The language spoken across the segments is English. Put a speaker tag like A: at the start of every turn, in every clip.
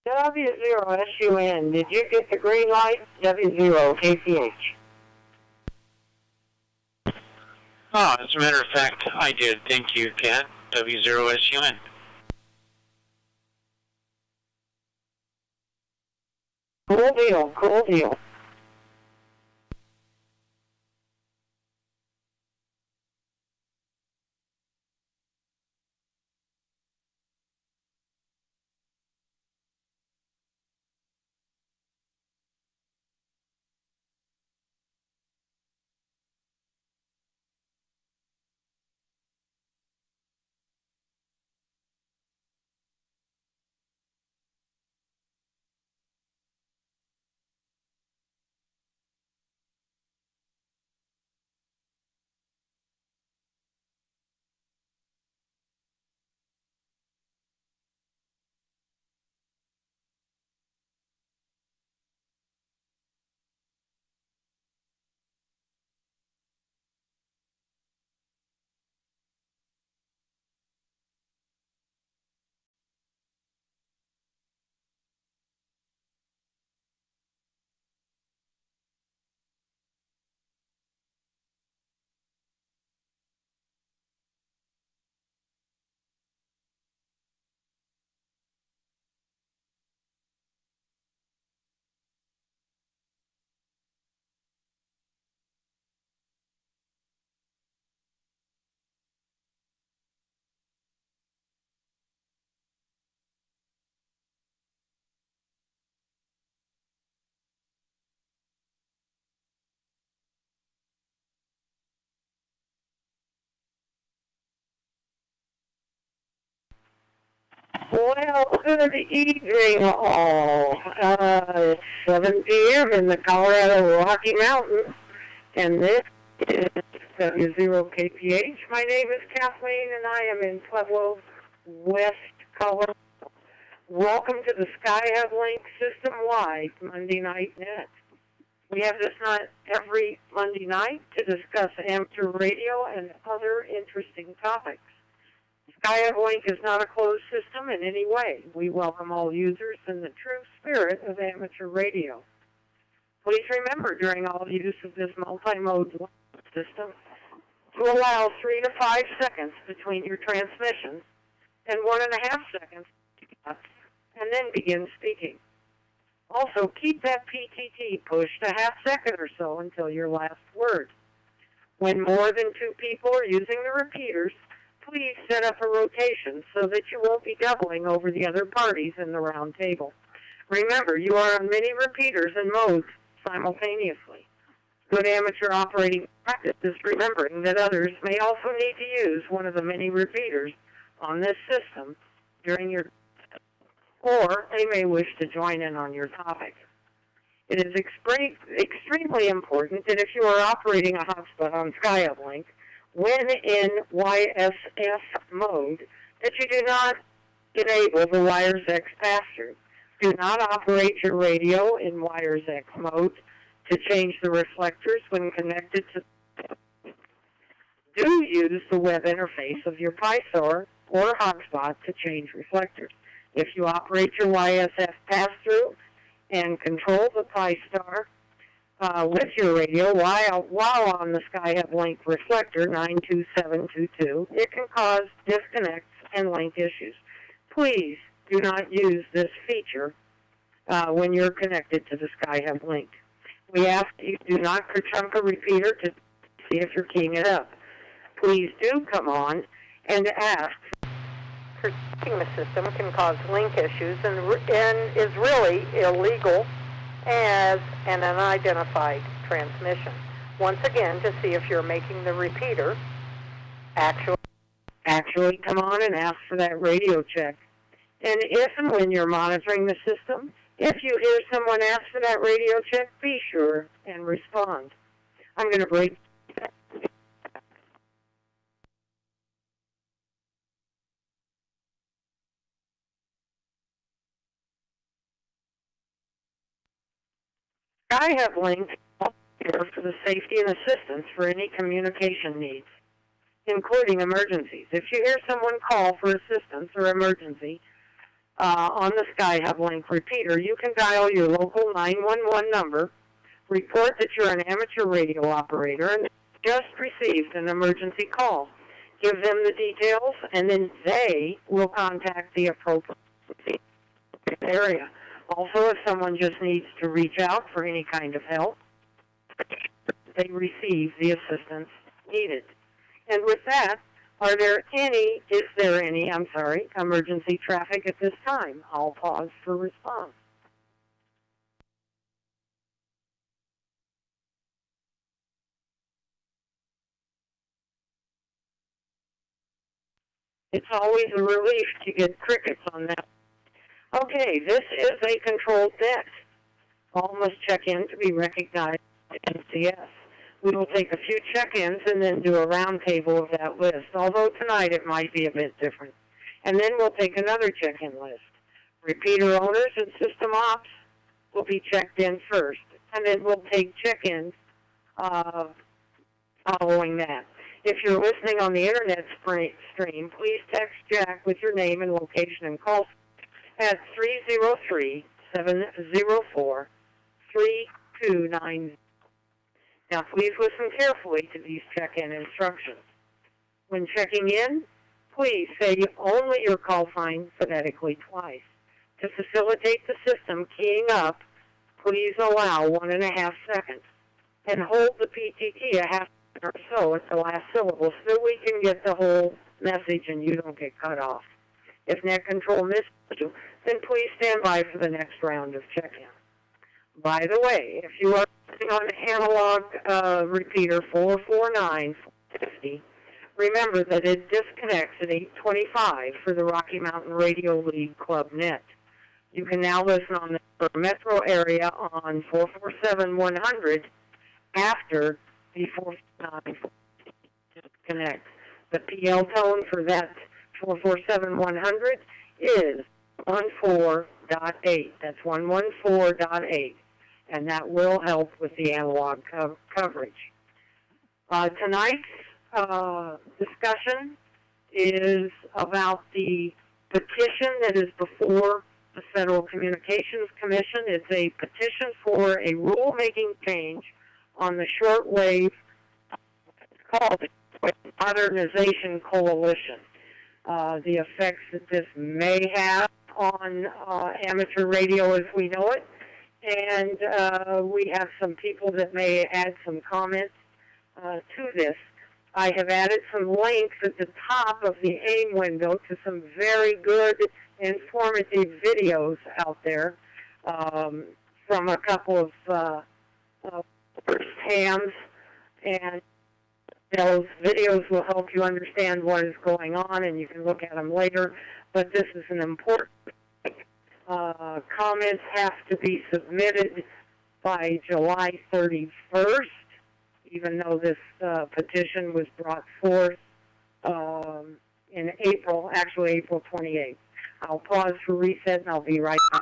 A: W0SUN, did you get the green light? W0KPH.
B: Oh, as a matter of fact, I did. Thank you, KAT W0SUN.
A: Cool deal, cool deal. Well, good evening all. It's 7 p.m. in the Colorado Rocky Mountains, and this is W0KPH. My name is Kathleen, and I am in Pueblo, West Colorado. Welcome to the SkyHubLink system-wide Monday Night Net. We have this night every Monday night to discuss amateur radio and other interesting topics. SkyHubLink is not a closed system in any way. We welcome all users in the true spirit of amateur radio. Please remember during all use of this multi-mode system to allow 3 to 5 seconds between your transmissions and 1.5 seconds to cut, and then begin speaking. Also, keep that PTT pushed a half second or so until your last word. When more than 2 people are using the repeaters, please set up a rotation so that you won't be doubling over the other parties in the round table. Remember, you are on many repeaters and modes simultaneously. Good amateur operating practice is remembering that others may also need to use one of the many repeaters on this system during your, or they may wish to join in on your topic. It is extremely important that if you are operating a hotspot on SkyHubLink, when in YSF mode, that you do not enable the Wires X pass-through. Do not operate your radio in Wires X mode to change the reflectors when connected to. Do use the web interface of your PiStar or hotspot to change reflectors. If you operate your YSF pass-through and control the PiStar with your radio while on the SkyHubLink reflector 92722, it can cause disconnects and link issues. Please do not use this feature when you're connected to the SkyHubLink. We ask that you do not chunk a repeater to see if you're keying it up. Please do come on and ask. Protecting the system can cause link issues and is really illegal as an unidentified transmission. Once again, to see if you're making the repeater actually come on and ask for that radio check. And if and when you're monitoring the system, if you hear someone ask for that radio check, be sure and respond. I'm going to break. SkyHubLink is here for the safety and assistance for any communication needs, including emergencies. If you hear someone call for assistance or emergency, on the SkyHubLink repeater, you can dial your local 911 number, report that you're an amateur radio operator and just received an emergency call. Give them the details, and then they will contact the appropriate area. Also, if someone just needs to reach out for any kind of help, they receive the assistance needed. And with that, is there any emergency traffic at this time? I'll pause for response. It's always a relief to get crickets on that. Okay, this is a controlled net. All must check in to be recognized by NCS. We will take a few check-ins and then do a roundtable of that list, although tonight it might be a bit different. And then we'll take another check-in list. Repeater owners and system ops will be checked in first, and then we'll take check-ins following that. If you're listening on the internet stream, please text Jack with your name and location and call at 303-704-3290. Now, please listen carefully to these check-in instructions. When checking in, please say only your call sign phonetically twice. To facilitate the system keying up, please allow 1.5 seconds. And hold the PTT a half or so at the last syllable so that we can get the whole message and you don't get cut off. If net control misses you, then please stand by for the next round of check-in. By the way, if you are on an analog repeater 449-450, remember that it disconnects at 8:25 for the Rocky Mountain Radio League Club net. You can now listen on the metro area on 447-100 after the 449 disconnect. The PL tone for that 447-100 is 14.8. That's 114.8. And that will help with the analog coverage. Tonight's discussion is about the petition that is before the Federal Communications Commission. It's a petition for a rulemaking change on the shortwave, called the Modernization Coalition. The effects that this may have on amateur radio as we know it. And we have some people that may add some comments to this. I have added some links at the top of the AIM window to some very good, informative videos out there from a couple of hands. And those videos will help you understand what is going on, and you can look at them later. But this is an important comments have to be submitted by July 31st, even though this petition was brought forth in April 28th. I'll pause for reset, and I'll be right back.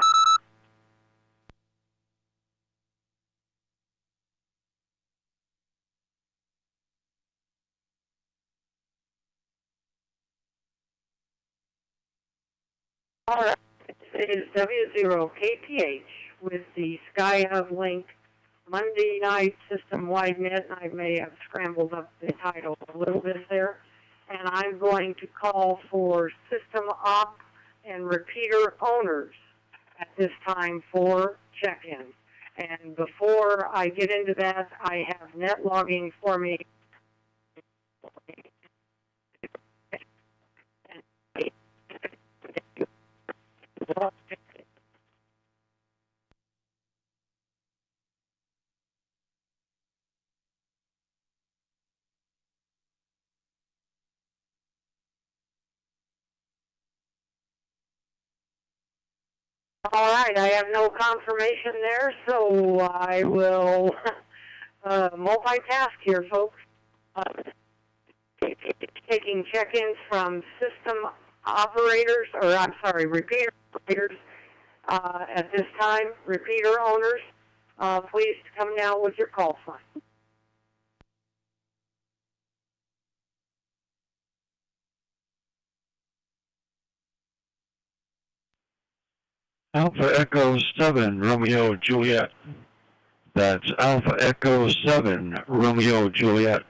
A: All right. It is W0KPH with the SkyHubLink Monday night system-wide net. I may have scrambled up the title a little bit there. And I'm going to call for system op and repeater owners at this time for check-in. And before I get into that, I have net logging for me. All right, I have no confirmation there, so I will multitask here, folks. Taking check-ins from system operators, repeater operators at this time. Repeater owners, please come now with your call sign.
C: Alpha Echo 7 Romeo Juliet. That's Alpha Echo 7 Romeo Juliet.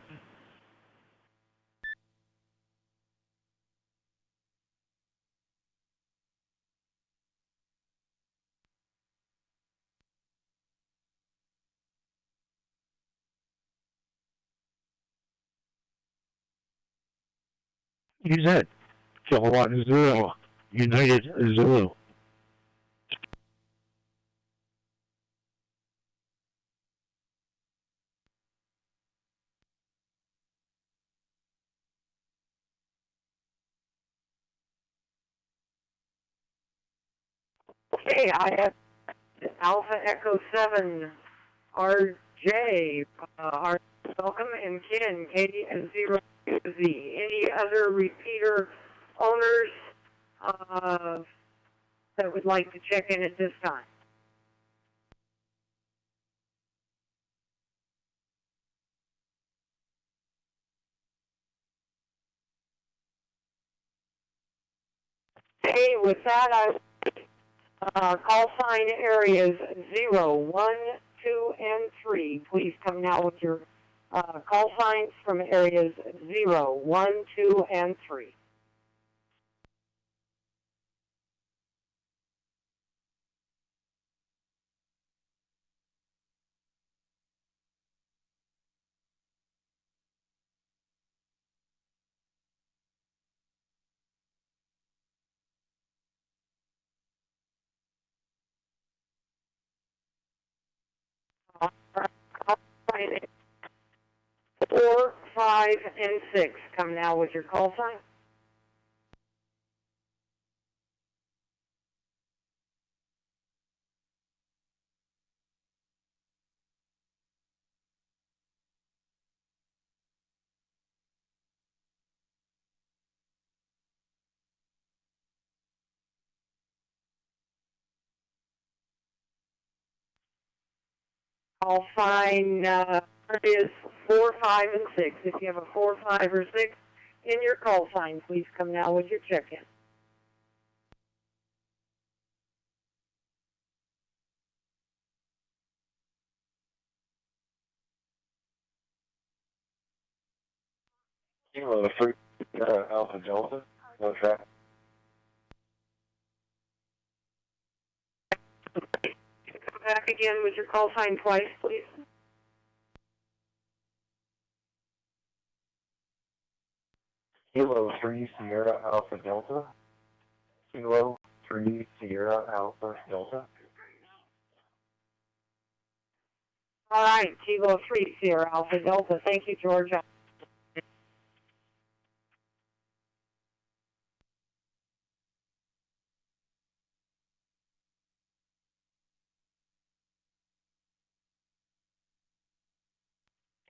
C: Use that. Kilowatt 0. United 0.
A: Okay, I have Alpha Echo 7 RJ, welcome, and Ken, KD0Z. Any other repeater owners that would like to check in at this time? Okay, with that, call sign areas 0, 1, 2, and 3. Please come now with your call signs from areas 0, 1, 2, and 3. Call sign 4, 5, and 6. Come now with your call sign. Call sign is 4, 5, and 6. If you have a 4, 5, or 6 in your call sign, please come now with your check-in.
C: Kilo 3 Alpha Delta. No track.
A: Come back again with your call sign twice, please.
C: Kilo 3 Sierra Alpha Delta. Kilo 3 Sierra Alpha Delta.
A: All right, Kilo 3 Sierra Alpha Delta. Thank you, Georgia.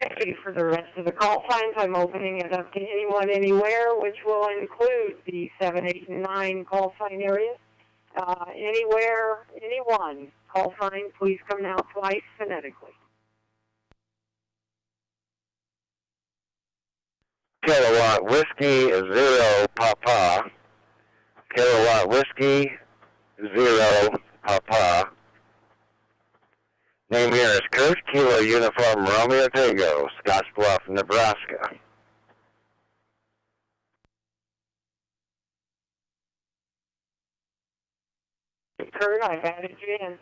A: Okay, for the rest of the call signs, I'm opening it up to anyone, anywhere, which will include the 7, 8, and 9 call sign areas. Anywhere, anyone, call sign, please come now twice phonetically.
C: Kilowatt Whiskey 0 Papa. Kilowatt Whiskey 0 Papa. Name here is Kurt, Kilo Uniform Romeo Tango, Scottsbluff, Nebraska.
A: Kurt, I've added you in.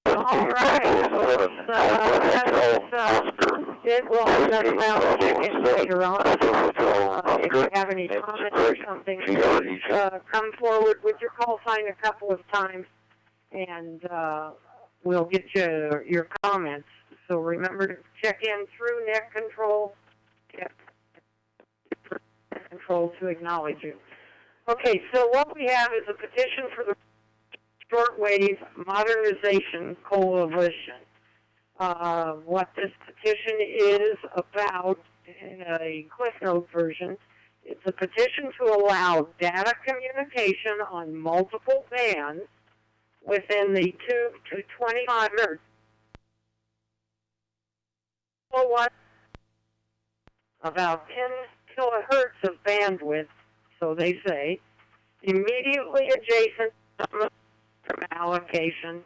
A: All right. It will send out chicken later on. If you have any comments or something, come forward with your call sign a couple of times, and we'll get you your comments. So remember to check in through net control, to acknowledge you. Okay, so what we have is a petition for the Shortwave Modernization Coalition. What this petition is about, in a Cliff Note version, it's a petition to allow data communication on multiple bands within the 2 to 25 hertz. Kilowatt, about 10 kilohertz of bandwidth, so they say, immediately adjacent from allocation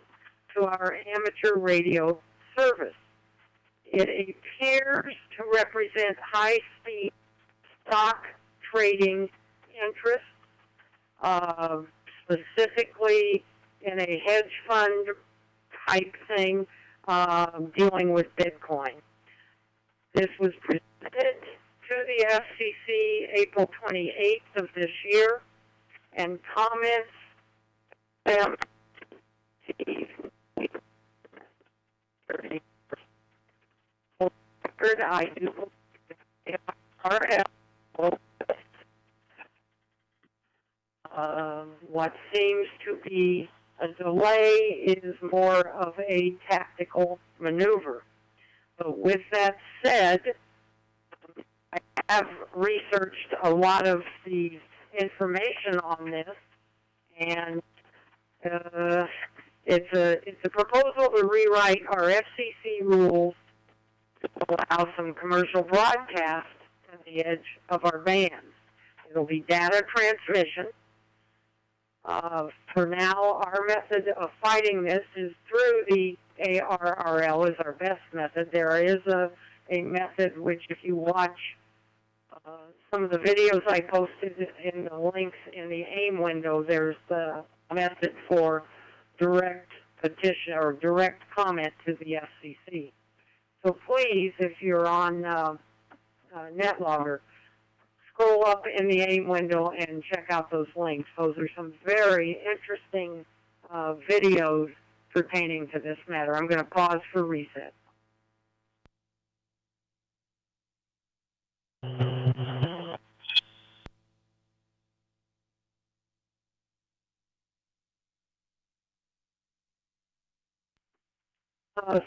A: to our amateur radio service. It appears to represent high-speed stock trading interest, specifically in a hedge fund type thing dealing with Bitcoin. This was presented to the FCC April 28th of this year, and comments I do what seems to be a delay is more of a tactical maneuver. But with that said, I have researched a lot of the information on this, and it's a proposal to rewrite our FCC rules to allow some commercial broadcast at the edge of our bands. It'll be data transmission. For now, our method of fighting this is through the ARRL is our best method. There is a method which, if you watch some of the videos I posted in the links in the AIM window, there's the method for direct petition or direct comment to the FCC. So please, if you're on NetLogger, scroll up in the AIM window and check out those links. Those are some very interesting videos pertaining to this matter. I'm going to pause for reset.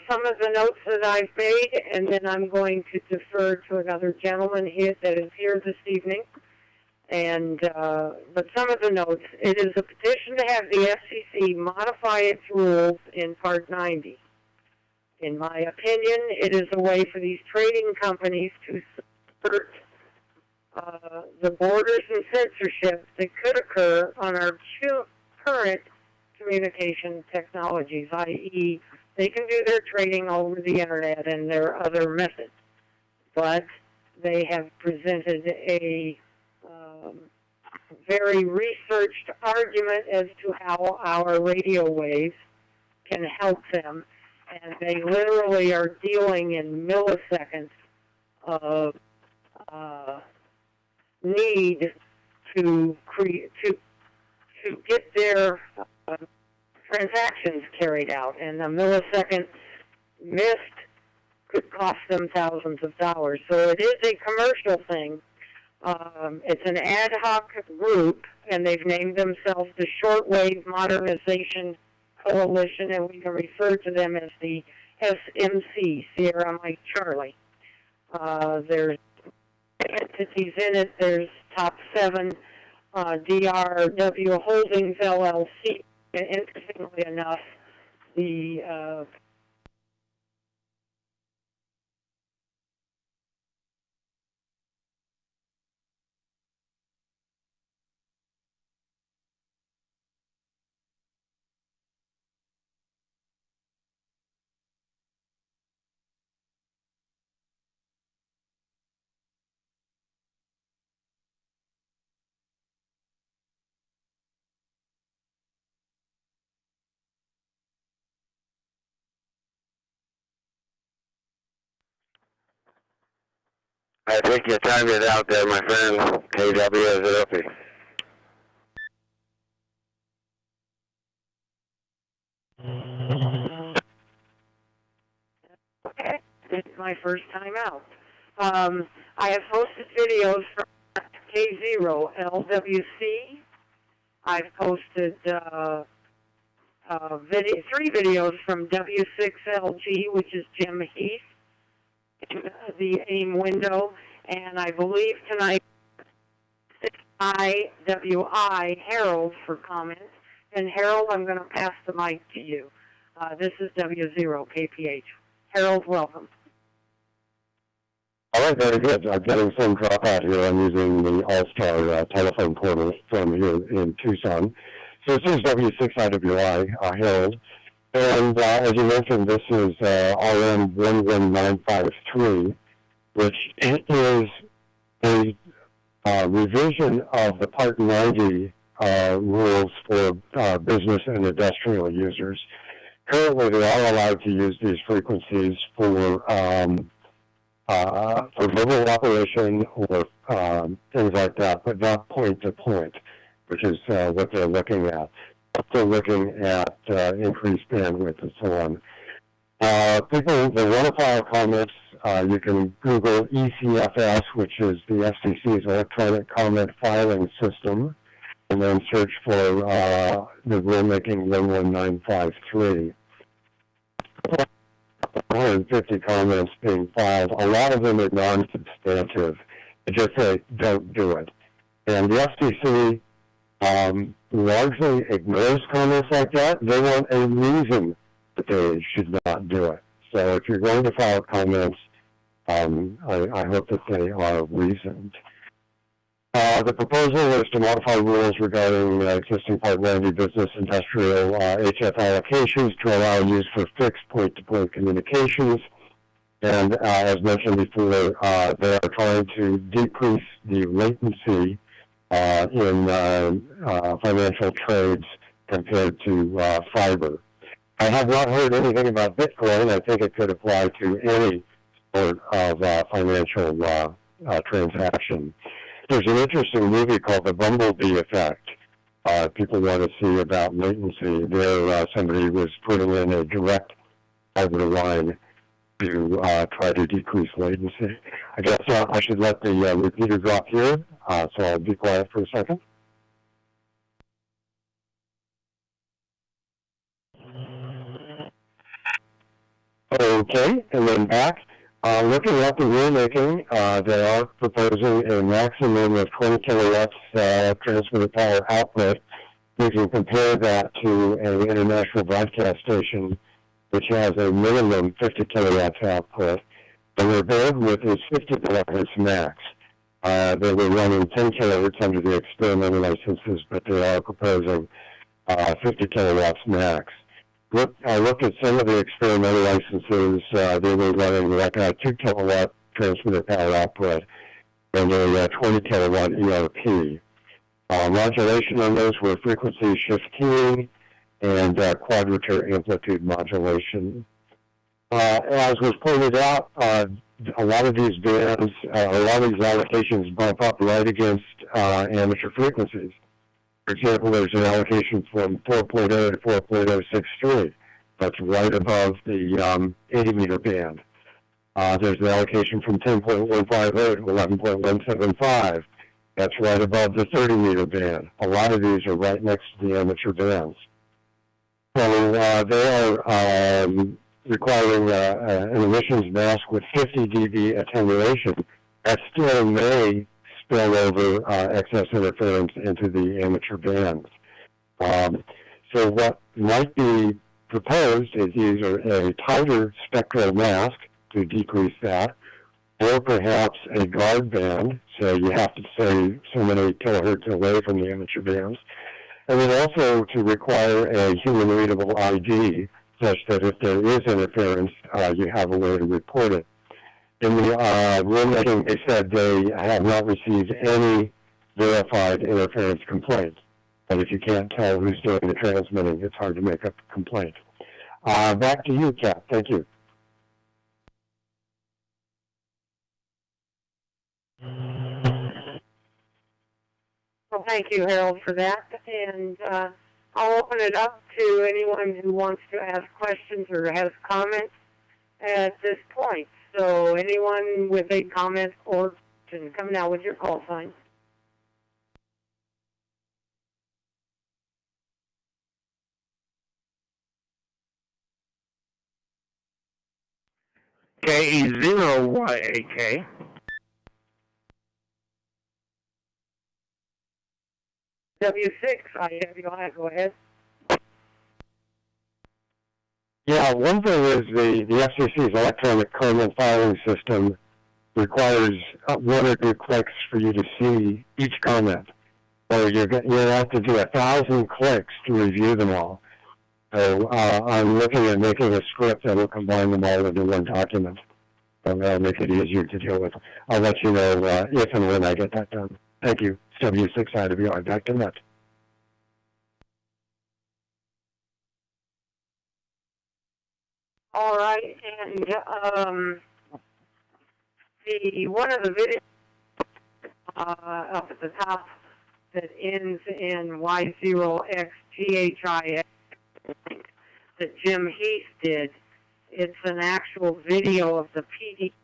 A: Some of the notes that I've made, and then I'm going to defer to another gentleman here that is here this evening. And but some of the notes, it is a petition to have the FCC modify its rules in Part 90. In my opinion, it is a way for these trading companies to subvert the borders and censorship that could occur on our current communication technologies, i.e., they can do their trading over the internet and their other methods, but they have presented a very researched argument as to how our radio waves can help them, and they literally are dealing in milliseconds of need to get their transactions carried out, and a millisecond missed could cost them thousands of dollars. So it is a commercial thing. It's an ad hoc group, and they've named themselves the Shortwave Modernization Coalition, and we can refer to them as the SMC, Sierra Mike Charlie. There's entities in it. There's Top 7, DRW Holdings, LLC. And interestingly enough, the
D: I think you timed it out there, my friend. KWOKPH.
A: Okay, this is my first time out. I have posted videos from K0LWC. I've posted 3 videos from W6LG, which is Jim Heath, in the AIM window, and I believe tonight IWI Herald for comments, And Harold, I'm going to pass the mic to you. This is W0KPH. Harold, welcome.
D: All right, very good. I'm getting some drop out here. I'm using the All-Star telephone portal from here in Tucson. So this is W6IWI, Harold. And as you mentioned, this is RM11953, which is a revision of the Part 90 rules for business and industrial users. Currently, they are allowed to use these frequencies for mobile operation or things like that, but not point-to-point, which is what they're looking at. They're looking at increased bandwidth and so on. People that want to file comments, you can Google ECFS, which is the FCC's electronic comment filing system, and then search for the rulemaking 11953. 150 comments being filed. A lot of them are non-substantive. They just say, don't do it. And the FCC largely ignores comments like that. They want a reason that they should not do it. So if you're going to file comments, I hope that they are reasoned. The proposal is to modify rules regarding existing Part 90 business industrial HF allocations to allow use for fixed point-to-point communications. And as mentioned before, they are trying to decrease the latency in financial trades compared to fiber. I have not heard anything about Bitcoin. I think it could apply to any sort of financial transaction. There's an interesting movie called The Bumblebee Effect. People want to see about latency. There, somebody was putting in a direct fiber line to try to decrease latency. I guess I should let the repeater drop here, so I'll be quiet for a second. Okay, and then back. Looking at the rulemaking, they are proposing a maximum of 20 kilowatts transmitted power output. We can compare that to an international broadcast station, which has a minimum 50 kilowatts output. And their bandwidth is 50 kilohertz max. They were running 10 kilohertz under the experimental licenses, but they are proposing 50 kilowatts max. I looked at some of the experimental licenses. They were running like a 2 kilowatt transmitted power output and a 20 kilowatt ERP. Modulation on those were frequency shift keying and quadrature amplitude modulation. As was pointed out, a lot of these bands, a lot of these allocations bump up right against amateur frequencies. For example, there's an allocation from 4.0 to 4.063. That's right above the 80 meter band. There's an allocation from 10.150 to 11.175. That's right above the 30 meter band. A lot of these are right next to the amateur bands. So they are requiring an emissions mask with 50 dB attenuation. That still may spill over excess interference into the amateur bands. So what might be proposed is either a tighter spectral mask to decrease that, or perhaps a guard band, so you have to stay so many kilohertz away from the amateur bands, and then also to require a human readable ID, such that if there is interference, you have a way to report it. In the rulemaking, they said they have not received any verified interference complaints. But if you can't tell who's doing the transmitting, it's hard to make a complaint. Back to you, Kat. Thank you.
A: Well, thank you, Harold, for that. And I'll open it up to anyone who wants to ask questions or has comments at this point. So anyone with a comment or question, come now with your call sign.
E: KE0YAK.
A: W6IWI, go ahead.
D: one thing is the FCC's electronic comment filing system requires 1 or 2 clicks for you to see each comment. So you have to do 1,000 clicks to review them all. So I'm looking at making a script that will combine them all into one document. So that'll make it easier to deal with. I'll let you know if and when I get that done. Thank you. W6IWR. Back to net.
A: All right, and one of the videos up at the top that ends in Y0XGHIX that Jim Heath did, it's an actual video of the PDF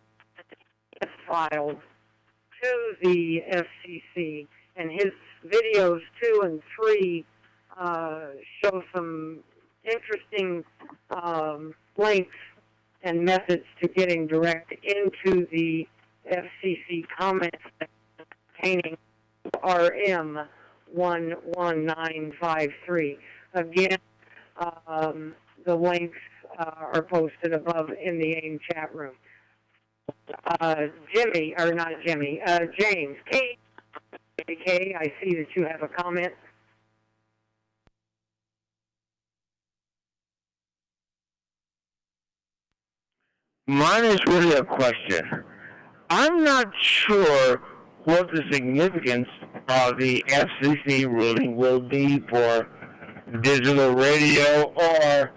A: filed to the FCC, and his videos 2 and 3 show some interesting links and methods to getting direct into the FCC comments containing RM 11953. Again, the links are posted above in the AIM chat room. James, KAK, I see that you have a comment.
E: Mine is really a question. I'm not sure what the significance of the FCC ruling will be for digital radio or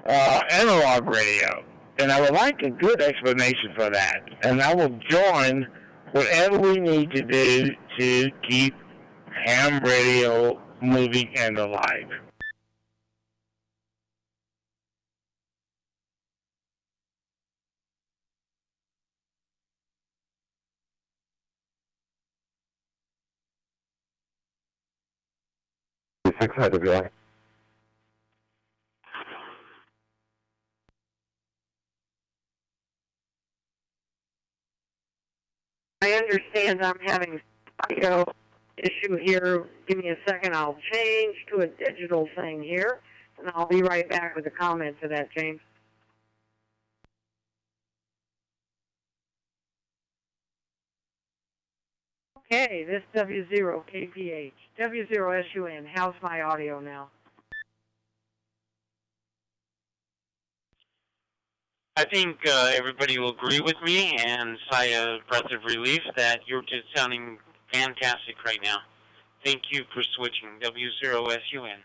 E: analog radio. And I would like a good explanation for that. And I will join whatever we need to do to keep ham radio moving and alive.
D: W6IWR.
A: I understand I'm having audio issue here. Give me a second. I'll change to a digital thing here, and I'll be right back with a comment to that, James. Okay, this W0KPH, W0SUN. How's my audio now?
B: I think everybody will agree with me and sigh a breath of relief that you're just sounding fantastic right now. Thank you for switching. W0SUN.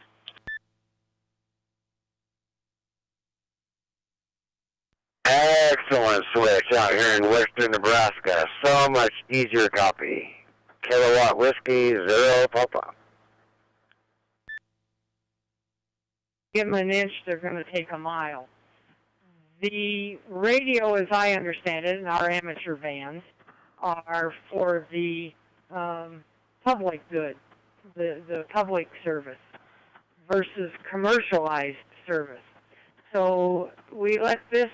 F: Excellent switch out here in western Nebraska. So much easier copy. Kilowatt Whiskey, 0 Papa.
A: Give them an inch, they're going to take a mile. The radio, as I understand it, and our amateur bands, are for the public good, the public service, versus commercialized service. So we let this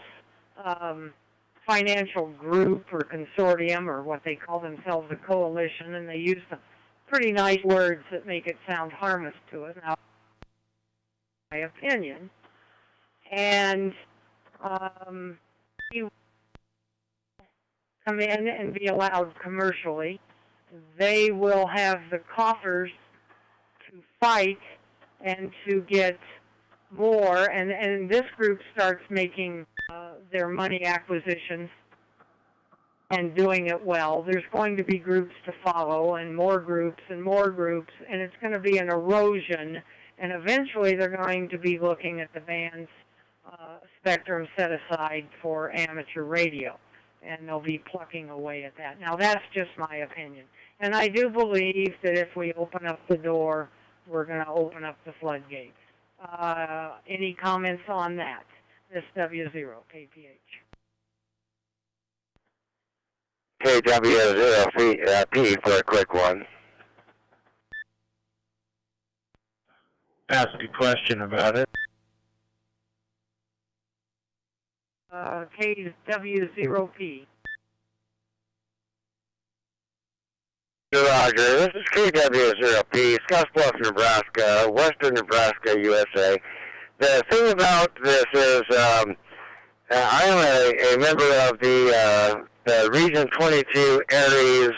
A: financial group or consortium, or what they call themselves, a coalition, and they use some pretty nice words that make it sound harmless to us, now, my opinion. And you come in and be allowed commercially. They will have the coffers to fight and to get more, and this group starts making their money acquisitions and doing it well. There's going to be groups to follow, and more groups, and it's going to be an erosion, and eventually they're going to be looking at the band's spectrum set aside for amateur radio, and they'll be plucking away at that. Now, that's just my opinion. And I do believe that if we open up the door, we're going to open up the floodgates. Any comments on that? This W0KPH.
F: KW0P for a quick one.
E: Ask a question about it.
A: KW0P.
F: Roger, this is KW0P, Scottsbluff, Nebraska, Western Nebraska, USA. The thing about this is I am a member of the Region 22 Aries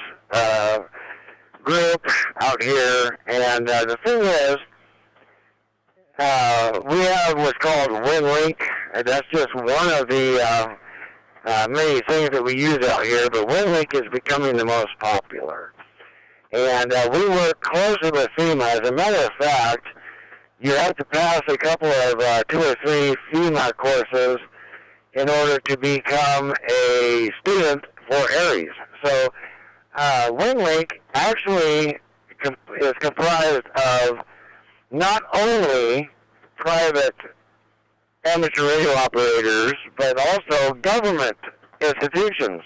F: group out here, and the thing is, we have what's called WinLink. That's just one of the many things that we use out here, but WinLink is becoming the most popular. And we work closely with FEMA. As a matter of fact, you have to pass a couple of 2 or 3 FEMA courses in order to become a student for Aries. So WinLink actually is comprised of not only private amateur radio operators, but also government institutions.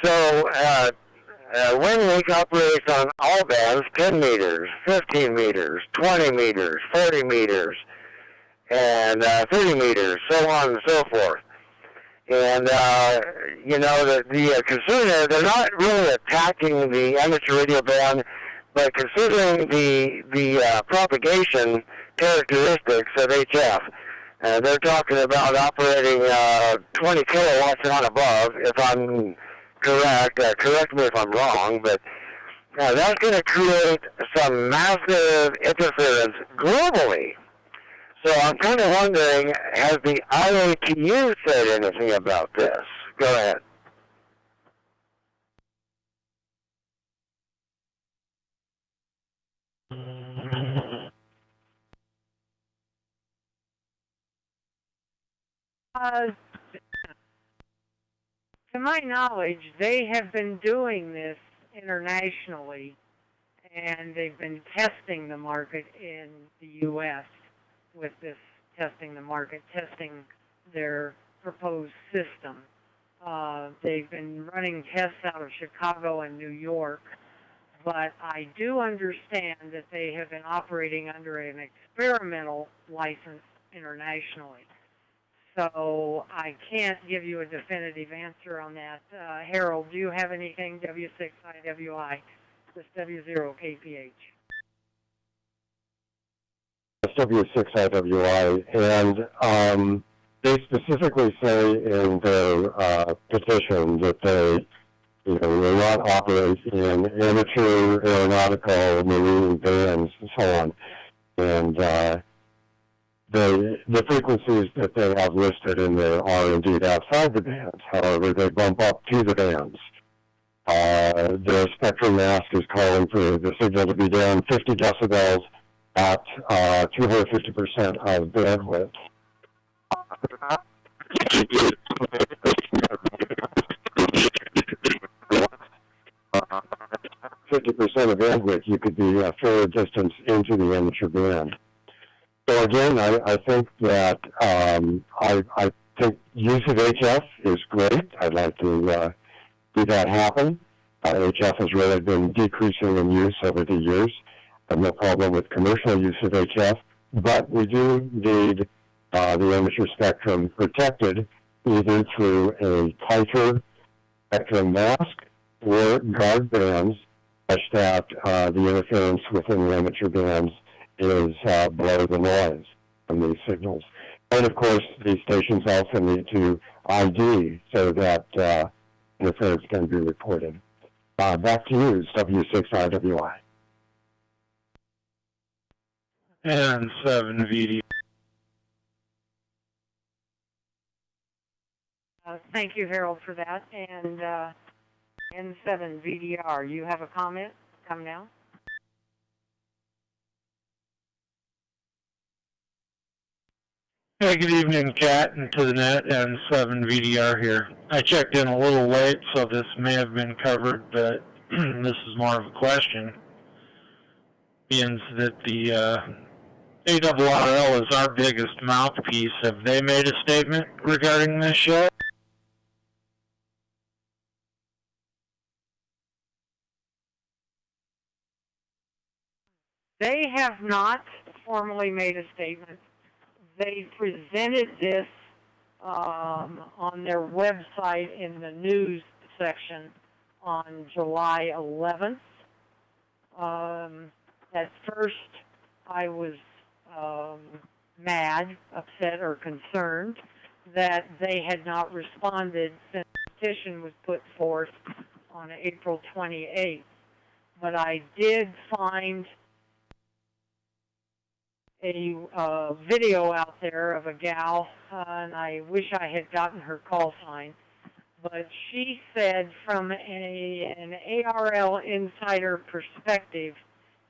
F: So WinLink operates on all bands, 10 meters, 15 meters, 20 meters, 40 meters, and 30 meters, so on and so forth. And, you know, the concern is they're not really attacking the amateur radio band, but considering the propagation characteristics of HF, they're talking about operating 20 kilowatts and above, if I'm correct. Correct me if I'm wrong, but that's going to create some massive interference globally. So I'm kind of wondering, has the IATU said anything about this? Go ahead.
A: To my knowledge, they have been doing this internationally, and they've been testing the market in the U.S. with this testing the market, testing their proposed system. They've been running tests out of Chicago and New York, but I do understand that they have been operating under an experimental license internationally. So I can't give you a definitive answer on that. Harold, do you have anything? W6IWI, this W0KPH.
D: It's W6IWI, and they specifically say in their petition that they, will not operate in amateur aeronautical marine bands and so on. And the frequencies that they have listed in there are indeed outside the bands. However, they bump up to the bands. Their spectrum mask is calling for the signal to be down 50 decibels at 250% of bandwidth. 50% of bandwidth, you could be a fair distance into the amateur band. So again, I think that I think use of HF is great. I'd like to see that happen. HF has really been decreasing in use over the years. I have no problem with commercial use of HF, but we do need the amateur spectrum protected either through a tighter spectrum mask or guard bands such that the interference within the amateur bands is below the noise from these signals. And of course, these stations also need to ID so that interference can be reported. Back to you, W6IWI.
C: And 7 VD.
A: Thank you, Harold, for that. And N7 VDR, you have a comment? Come now.
C: Hey, good evening, Kat, and to the net, and 7 VDR here. I checked in a little late, so this may have been covered, but this is more of a question. Being that the ARRL is our biggest mouthpiece, have they made a statement regarding this yet?
A: They have not formally made a statement. They presented this on their website in the news section on July 11th. At first, I was mad, upset, or concerned that they had not responded since the petition was put forth on April 28th. But I did find a video out there of a gal, and I wish I had gotten her call sign, but she said from an ARL insider perspective,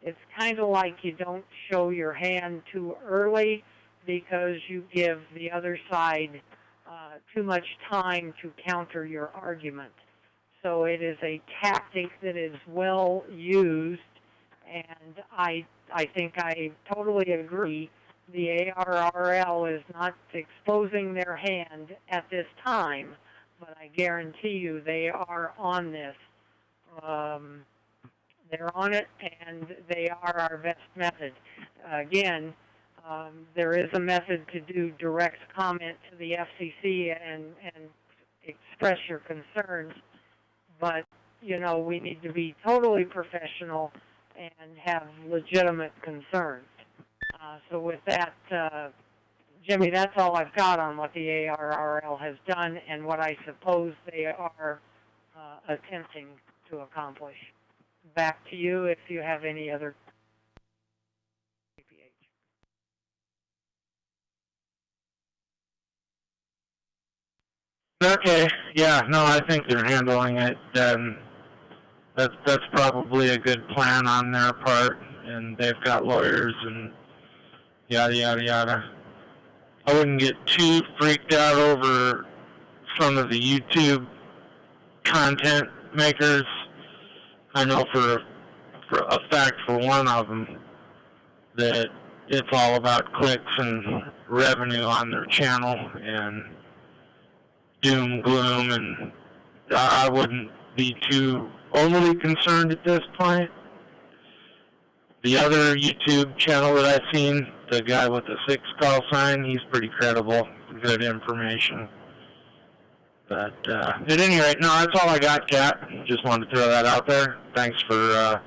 A: it's kind of like you don't show your hand too early because you give the other side too much time to counter your argument. So it is a tactic that is well used, and I think I totally agree. The ARRL is not exposing their hand at this time, but I guarantee you they are on this. They're on it, and they are our best method. Again, there is a method to do direct comment to the FCC and express your concerns, but, you know, we need to be totally professional and have legitimate concerns. So with that, Jimmy, that's all I've got on what the ARRL has done and what I suppose they are attempting to accomplish. Back to you if you have any other.
C: Okay, yeah, no, I think they're handling it. That's probably a good plan on their part, and they've got lawyers and yada, yada, yada. I wouldn't get too freaked out over some of the YouTube content makers. I know for a fact for one of them that it's all about clicks and revenue on their channel and doom, gloom, and I wouldn't be too overly concerned at this point. The other YouTube channel that I've seen, the guy with the 6 call sign, he's pretty credible, good information. But at any rate, no, that's all I got, Kat. Just wanted to throw that out there. Thanks for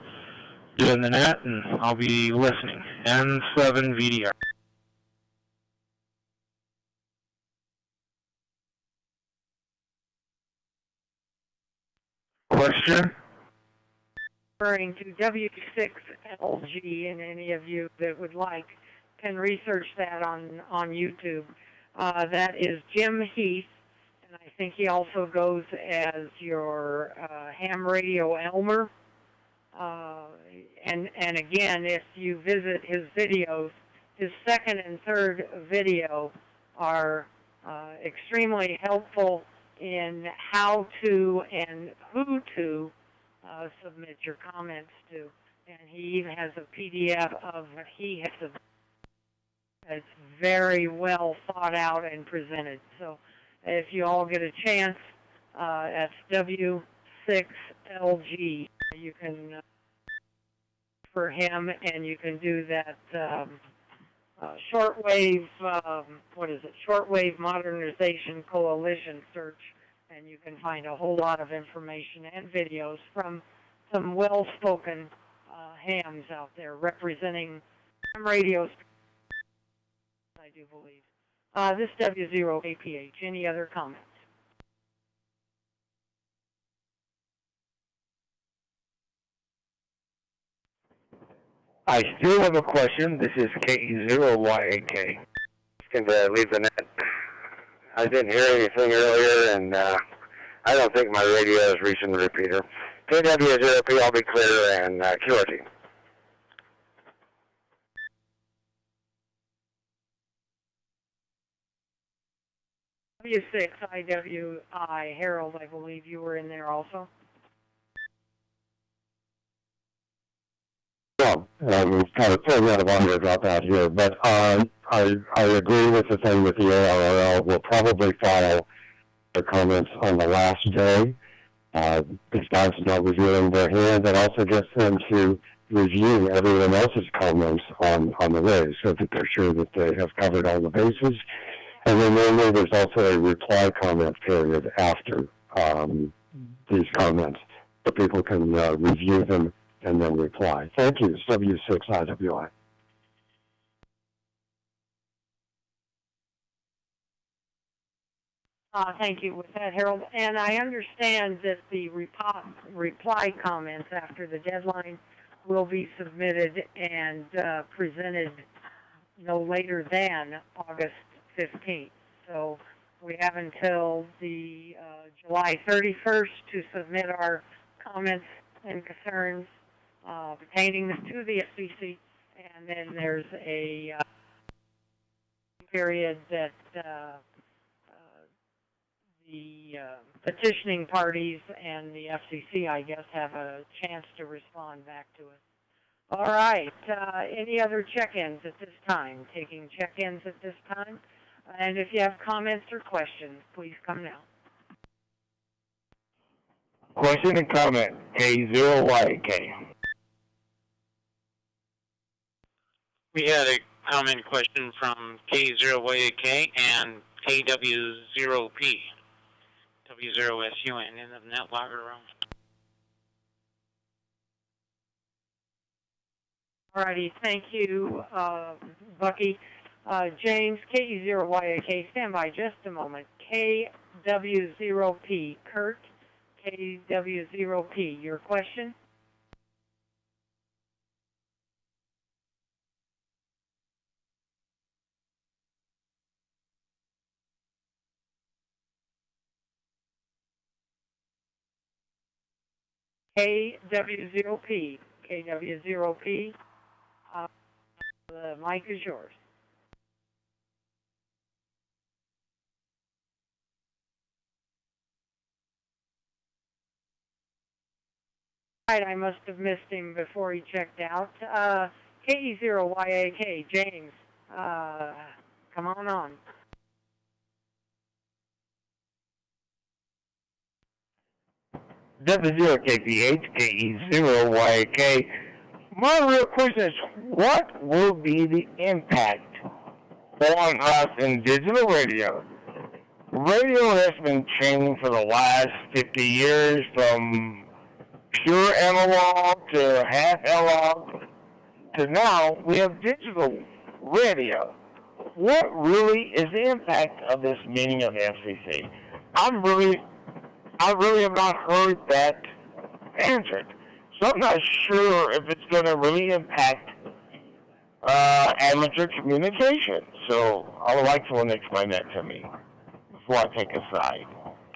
C: doing the net, and I'll be listening. N7 VDR. Question?
A: Referring to W6LG, and any of you that would like can research that on YouTube. That is Jim Heath, and I think he also goes as your ham radio Elmer. And again, if you visit his videos, his second and third video are extremely helpful in how to and who to submit your comments to. And he even has a PDF of what he has submitted. It's very well thought out and presented. So if you all get a chance, that's W6LG. You can for him, and you can do that shortwave, Shortwave Modernization Coalition search, and you can find a whole lot of information and videos from some well-spoken hams out there representing ham radios, I do believe. This W0KPH. Any other comments?
E: I still have a question. This is KA0YAK.
F: Can leave the net. I didn't hear anything earlier, and I don't think my radio is reaching the repeater. KW0P, I'll be clear, and QRT.
A: W6IWI, Harold, I believe you were in there also.
D: Well, we've kind of played out of audio about that here, but I agree with the thing with the ARRL. We'll probably file their comments on the last day. These guys are not reviewing their hand. That also gets them to review everyone else's comments on the raise so that they're sure that they have covered all the bases. And then normally there's also a reply comment period after these comments so people can review them and then reply. Thank you, W6IWI.
A: Thank you with that, Harold. And I understand that the reply comments after the deadline will be submitted and presented no later than August 15th. So we have until the July 31st to submit our comments and concerns pertaining to the FCC. And then there's a period that the petitioning parties and the FCC, I guess, have a chance to respond back to us. All right. Any other check-ins at this time? Taking check-ins at this time. And if you have comments or questions, please come now.
E: Question and comment, K0YK.
B: We had a comment question from K0YK and KW0P. W0SUN in the net logger room.
A: All righty. Thank you, Bucky. James, KE0YK, stand by just a moment. KW0P, Kurt, KW0P, your question? KW0P, KW0P, the mic is yours. Right, I must have missed him before he checked out. KE0YAK, James, come on.
E: W0KPH, KE0YK. My real question is, what will be the impact on us in digital radio? Radio has been changing for the last 50 years from pure analog to half analog to now we have digital radio. What really is the impact of this meeting of the FCC? I really have not heard that answered. So I'm not sure if it's going to really impact amateur communication. So I would like someone to explain that to me before I take a side.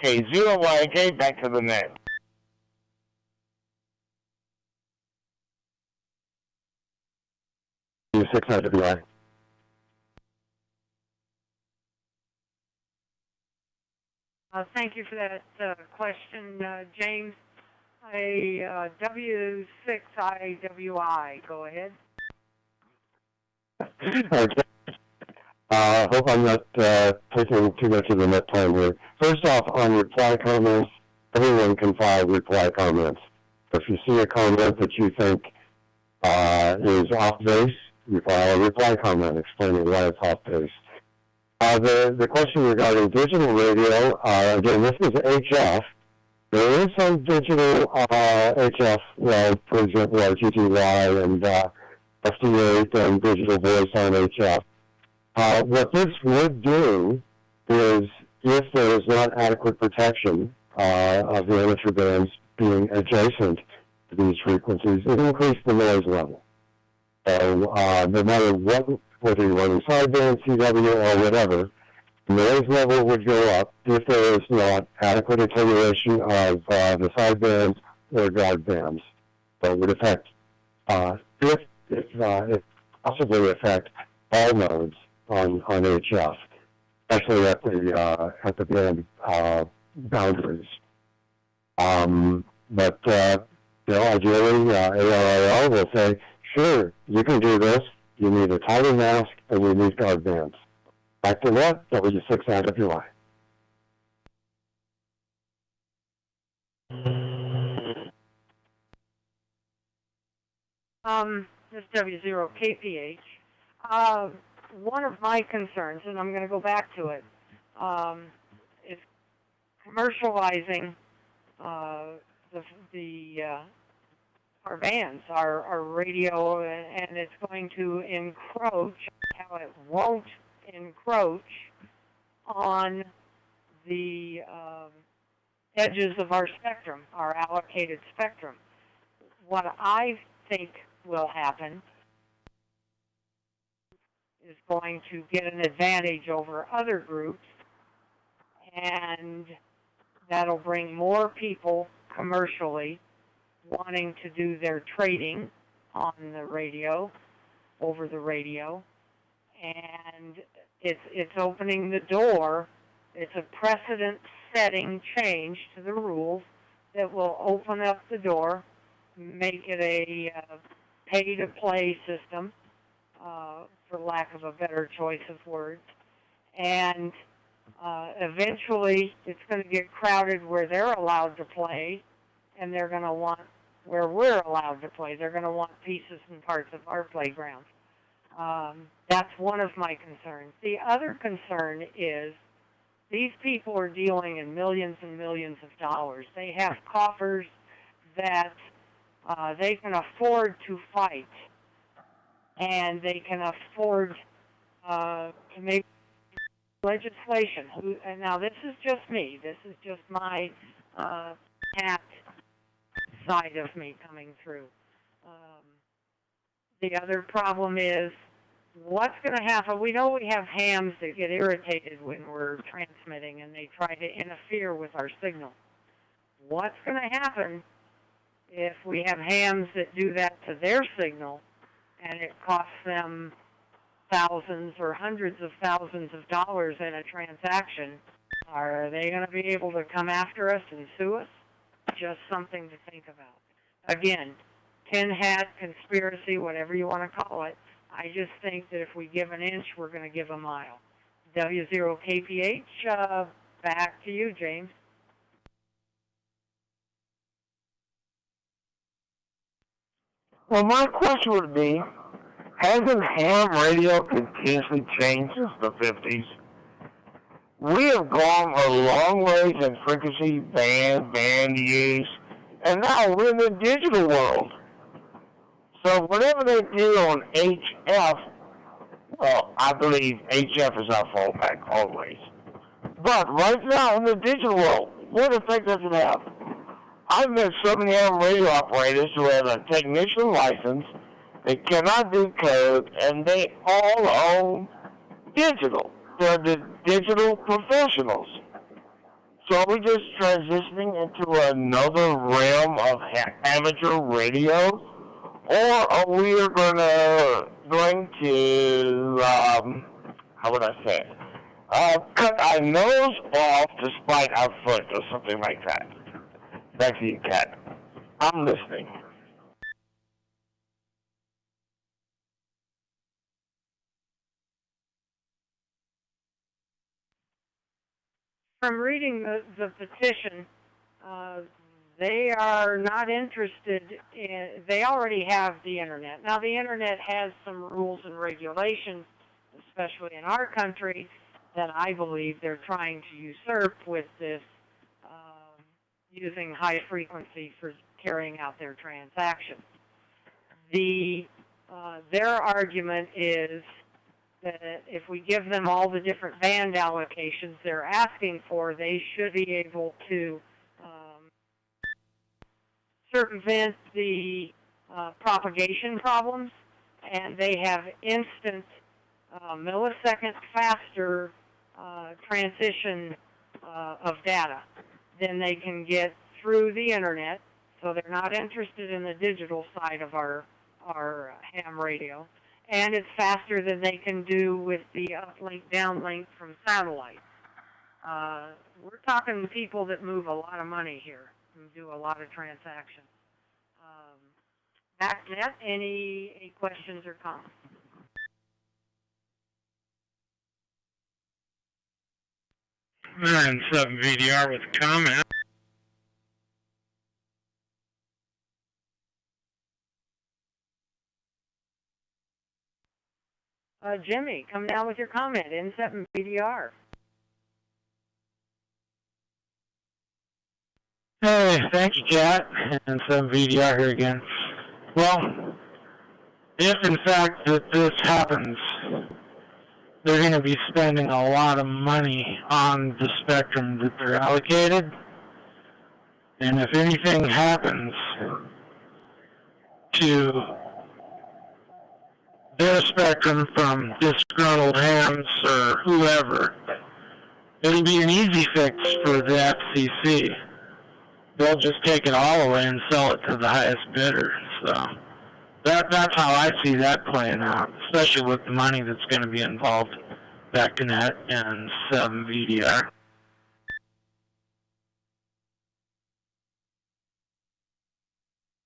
E: K0YK, back to the net.
D: KW6IWI.
A: Thank you for that question, James. A W6IWI, go ahead.
D: Okay. Hope I'm not taking too much of the net time here. First off, on reply comments, everyone can file reply comments. If you see a comment that you think is off base, you file a reply comment explaining why it's off base. The question regarding digital radio, again, this is HF. There is some digital HF, for example, RTTY and SD8 and digital voice on HF. What this would do is, if there is not adequate protection of the amateur bands being adjacent to these frequencies, it increases the noise level. So no matter whether you're running sideband, CW, or whatever, the noise level would go up if there is not adequate attenuation of the sidebands or guard bands. So it would affect, it possibly affect all nodes on HF, especially at the band boundaries. But ideally, ARIL will say, sure, you can do this. You need a tighter mask, and you need guard bands. Back to that, W6IWI.
A: This is W0KPH. One of my concerns, and I'm going to go back to it, is commercializing our bands, our radio, and it's going to encroach, how it won't encroach on the edges of our spectrum, our allocated spectrum. What I think will happen is going to get an advantage over other groups, and that'll bring more people commercially wanting to do their trading on the radio, over the radio, and it's opening the door. It's a precedent-setting change to the rules that will open up the door, make it a pay-to-play system, for lack of a better choice of words, and eventually it's going to get crowded where they're allowed to play, and they're going to want where we're allowed to play. They're going to want pieces and parts of our playground. That's one of my concerns. The other concern is these people are dealing in millions and millions of dollars. They have coffers that they can afford to fight, and they can afford to make legislation. And now this is just me. This is just my KAT side of me coming through. The other problem is what's going to happen. We know we have hams that get irritated when we're transmitting, and they try to interfere with our signal. What's going to happen if we have hams that do that to their signal, and it costs them thousands or hundreds of thousands of dollars in a transaction? Are they going to be able to come after us and sue us? Just something to think about. Again, tin hat, conspiracy, whatever you want to call it. I just think that if we give an inch, we're going to give a mile. W0KPH, back to you, James.
E: Well, my question would be, hasn't ham radio continuously changed since the 50s? We have gone a long ways in frequency, band use, and now we're in the digital world. So whatever they do on HF, well, I believe HF is our fallback always. But right now in the digital world, what effect does it have? I've met so many ham radio operators who have a technician license, they cannot do code, and they all own digital. They're the digital professionals. So are we just transitioning into another realm of amateur radio? Or are we going to how would I say it? Cut our nose off to spite our foot or something like that? Back to you, KAT. I'm listening.
A: From reading the petition, they are not interested in, they already have the Internet. Now, the Internet has some rules and regulations, especially in our country, that I believe they're trying to usurp with this using high frequency for carrying out their transactions. Their argument is that if we give them all the different band allocations they're asking for, they should be able to circumvent the propagation problems, and they have instant millisecond faster transition of data than they can get through the Internet. So they're not interested in the digital side of our ham radio. And it's faster than they can do with the uplink, downlink from satellite. We're talking people that move a lot of money here and do a lot of transactions. Back to that, any questions or comments?
C: And 7 VDR with a comment.
A: Jimmy, come down with your comment, N7 VDR.
C: Hey, thank you, KAT. And 7 VDR here again. Well, if in fact that this happens, they're going to be spending a lot of money on the spectrum that they're allocated. And if anything happens to their spectrum from disgruntled hams or whoever, it'll be an easy fix for the FCC. They'll just take it all away and sell it to the highest bidder. So that's how I see that playing out, especially with the money that's going to be involved back in that and 7 VDR.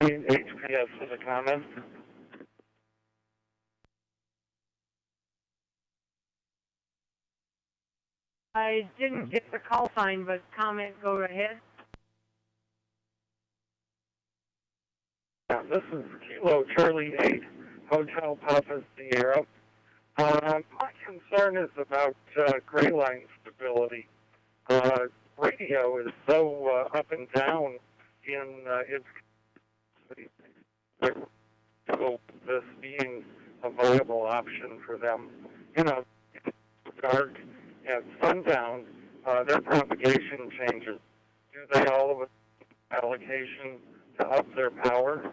F: HPS for the comment.
A: I didn't get the call sign, but comment, go ahead.
F: This is Kilo Charlie 8, Hotel Papa Sierra. My concern is about gray line stability. Radio is so up and down in its this being a viable option for them. You know, dark at sundown, their propagation changes. Do they all of a allocation to up their power?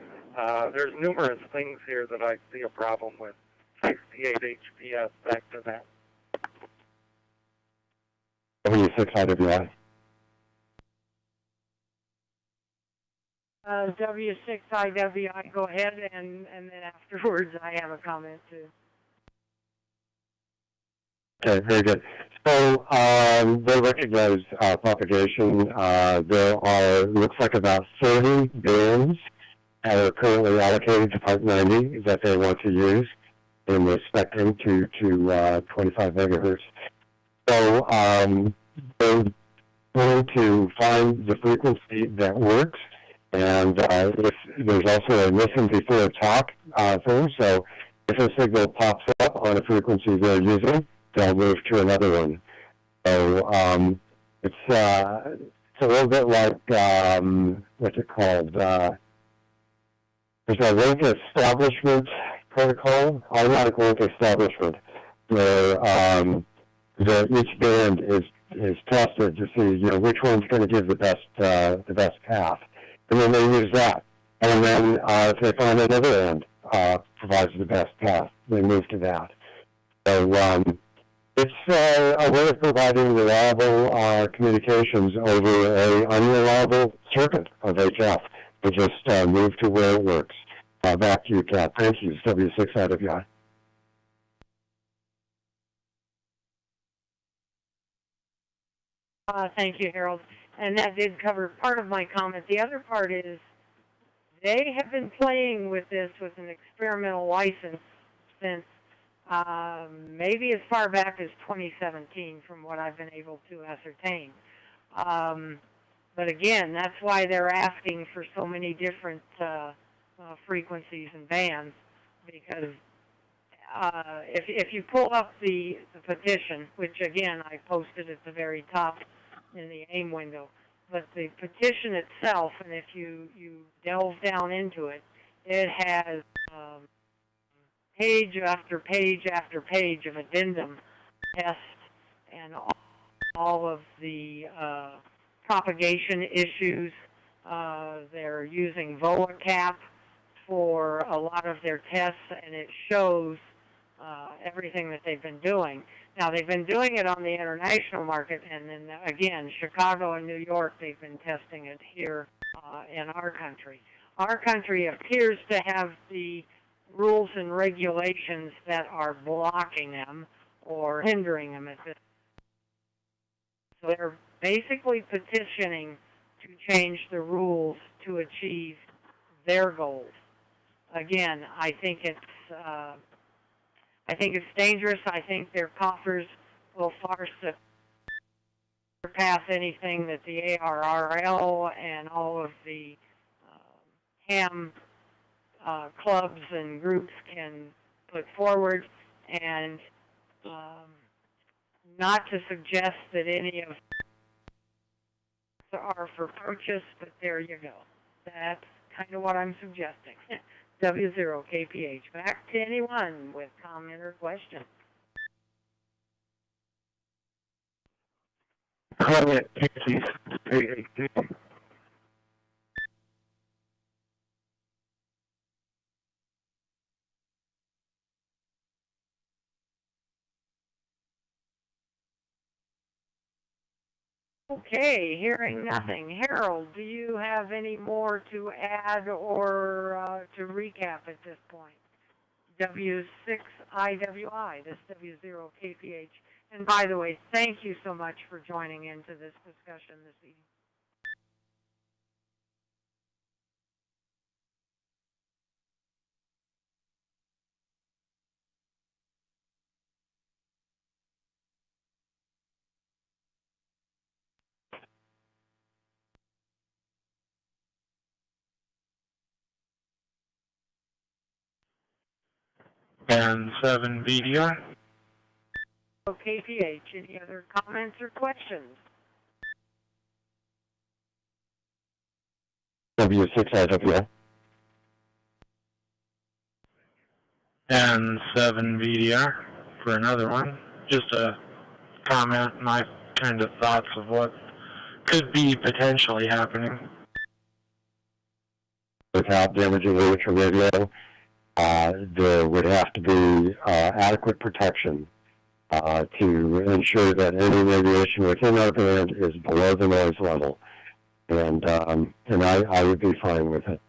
F: There's numerous things here that I see a problem with. 68 HPS, back to that.
D: W6IWI.
A: W6IWI, go ahead, and then afterwards I have a comment too.
D: Okay, very good. So they recognize propagation. There are, looks like about 30 bands that are currently allocated to Part 90 that they want to use in the spectrum to 25 megahertz. So they're going to find the frequency that works. And if there's also a listen before talk thing, so if a signal pops up on a frequency they're using, they'll move to another one. So it's a little bit like what's it called? There's a link establishment protocol, automatic link establishment, where each band is tested to see which one's going to give the best path. And then they use that. And then if they find another end provides the best path, they move to that. So it's a way of providing reliable communications over an unreliable circuit of HF. They just move to where it works. Back to you, Kat. Thank you. W6IWI.
A: Thank you, Harold. And that did cover part of my comment. The other part is they have been playing with this with an experimental license since maybe as far back as 2017, from what I've been able to ascertain. But again, that's why they're asking for so many different frequencies and bands, because if you pull up the petition, which again I posted at the very top in the AIM window, but the petition itself, and if you delve down into it, it has page after page after page of addendum tests and all of the propagation issues. They're using VOACAP for a lot of their tests, and it shows everything that they've been doing. Now, they've been doing it on the international market, and then, again, Chicago and New York, they've been testing it here in our country. Our country appears to have the rules and regulations that are blocking them or hindering them at this. So they're basically petitioning to change the rules to achieve their goals. Again, I think it's dangerous. I think their coffers will far surpass anything that the ARRL and all of the ham clubs and groups can put forward, and not to suggest that any of are for purchase, but there you go. That's kind of what I'm suggesting. W0KPH. Back to anyone with comment or question.
E: Quiet, please.
A: Okay, hearing nothing. Harold, do you have any more to add or to recap at this point? W6IWI, this W0KPH. And by the way, thank you so much for joining into this discussion this evening.
C: And 7 VDR.
A: KPH, any other comments or questions?
D: W6IWI.
C: And 7 VDR for another one. Just a comment, my kind of thoughts of what could be potentially happening.
D: Without damaging amateur radio, there would have to be adequate protection to ensure that any radiation within our band is below the noise level, and I would be fine with it.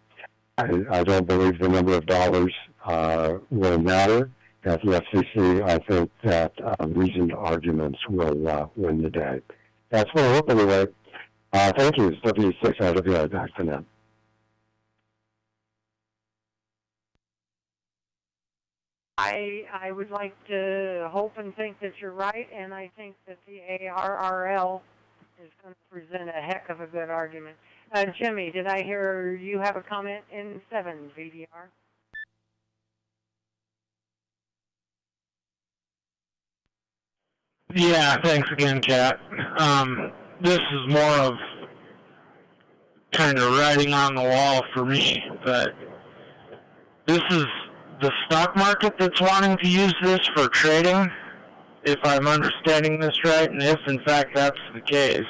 D: I don't believe the number of dollars will matter at the FCC. I think that reasoned arguments will win the day. That's what I hope anyway. Thank you. It's W6IWI back for now.
A: I would like to hope and think that you're right, and I think that the ARRL is going to present a heck of a good argument. Jimmy, did I hear you have a comment in 7 VDR?
C: Yeah, thanks again, Kat. This is more of kind of writing on the wall for me, but this is the stock market that's wanting to use this for trading, if I'm understanding this right, and if in fact that's the case.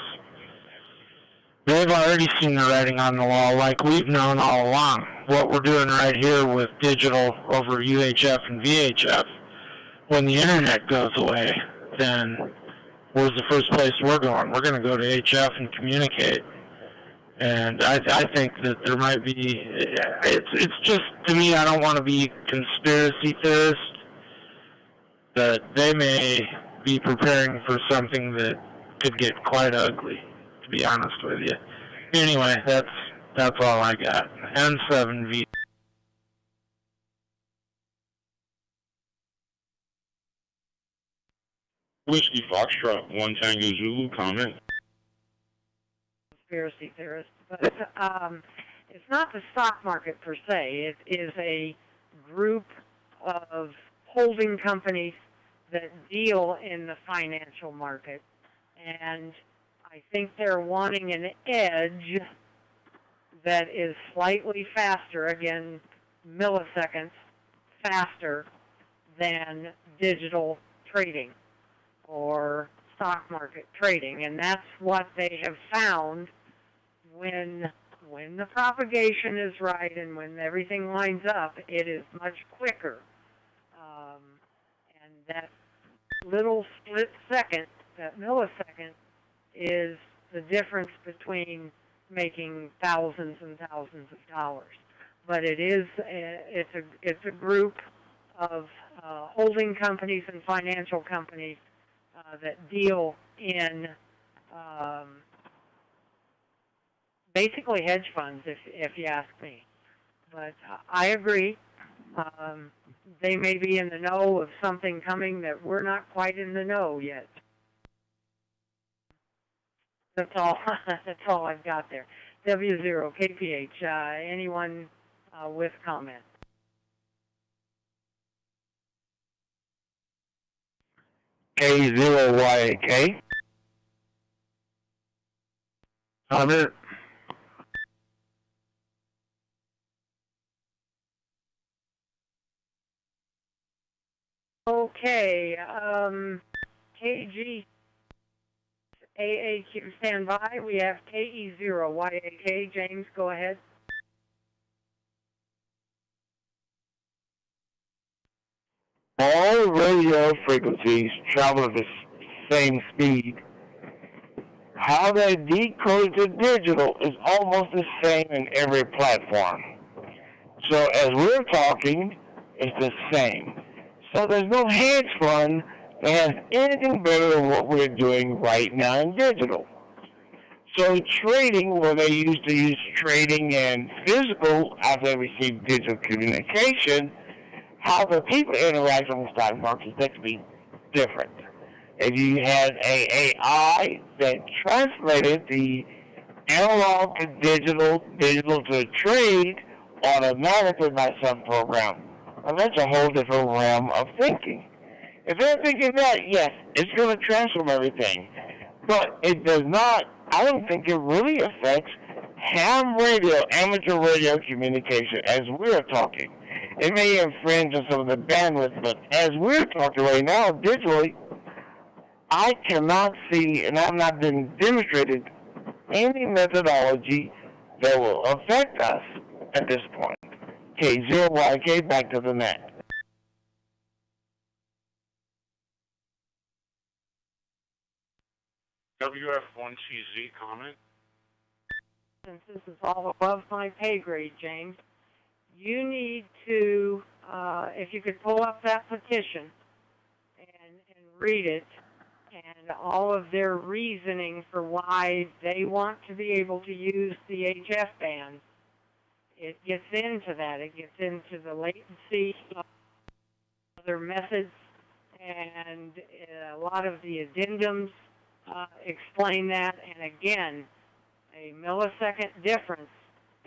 C: They've already seen the writing on the wall like we've known all along. What we're doing right here with digital over UHF and VHF, when the internet goes away, then where's the first place we're going? We're going to go to HF and communicate. And I think that there might be, it's just, to me, I don't want to be conspiracy theorist, but they may be preparing for something that could get quite ugly, to be honest with you. Anyway, that's all I got. N7V.
G: Whiskey Foxtrot, 1 Tango Zulu, comment.
A: Conspiracy theorist, but it's not the stock market per se. It is a group of holding companies that deal in the financial market, and I think they're wanting an edge that is slightly faster, again, milliseconds faster than digital trading or stock market trading, and that's what they have found when the propagation is right and when everything lines up, it is much quicker. And that little split second, that millisecond, is the difference between making thousands and thousands of dollars. But it's a group of holding companies and financial companies that deal in basically hedge funds, if you ask me. But I agree. They may be in the know of something coming that we're not quite in the know yet. That's all. That's all I've got there. W0KPH. Anyone with comment?
E: K0YK. Comment.
A: Okay, KG AAQ, stand by. We have KE0YAK. James, go ahead.
E: All radio frequencies travel at the same speed. How they decode to digital is almost the same in every platform. So as we're talking, it's the same. So there's no hedge fund that has anything better than what we're doing right now in digital. So trading, where they used to use trading and physical after they received digital communication, how the people interact on the stock market is going to be different. If you had a AI that translated the analog to digital, digital to trade automatically by some program, well, that's a whole different realm of thinking. If they're thinking that, yes, it's going to transform everything. But it does not, I don't think it really affects ham radio, amateur radio communication as we're talking. It may infringe on some of the bandwidth, but as we're talking right now, digitally, I cannot see, and I've not been demonstrated, any methodology that will affect us at this point. K0YK, back to the net.
G: WF1TZ comment.
A: Since this is all above my pay grade, James, you need to, if you could pull up that petition and read it, and all of their reasoning for why they want to be able to use the HF bands. It gets into that. It gets into the latency, other methods, and a lot of the addendums explain that. And again, a millisecond difference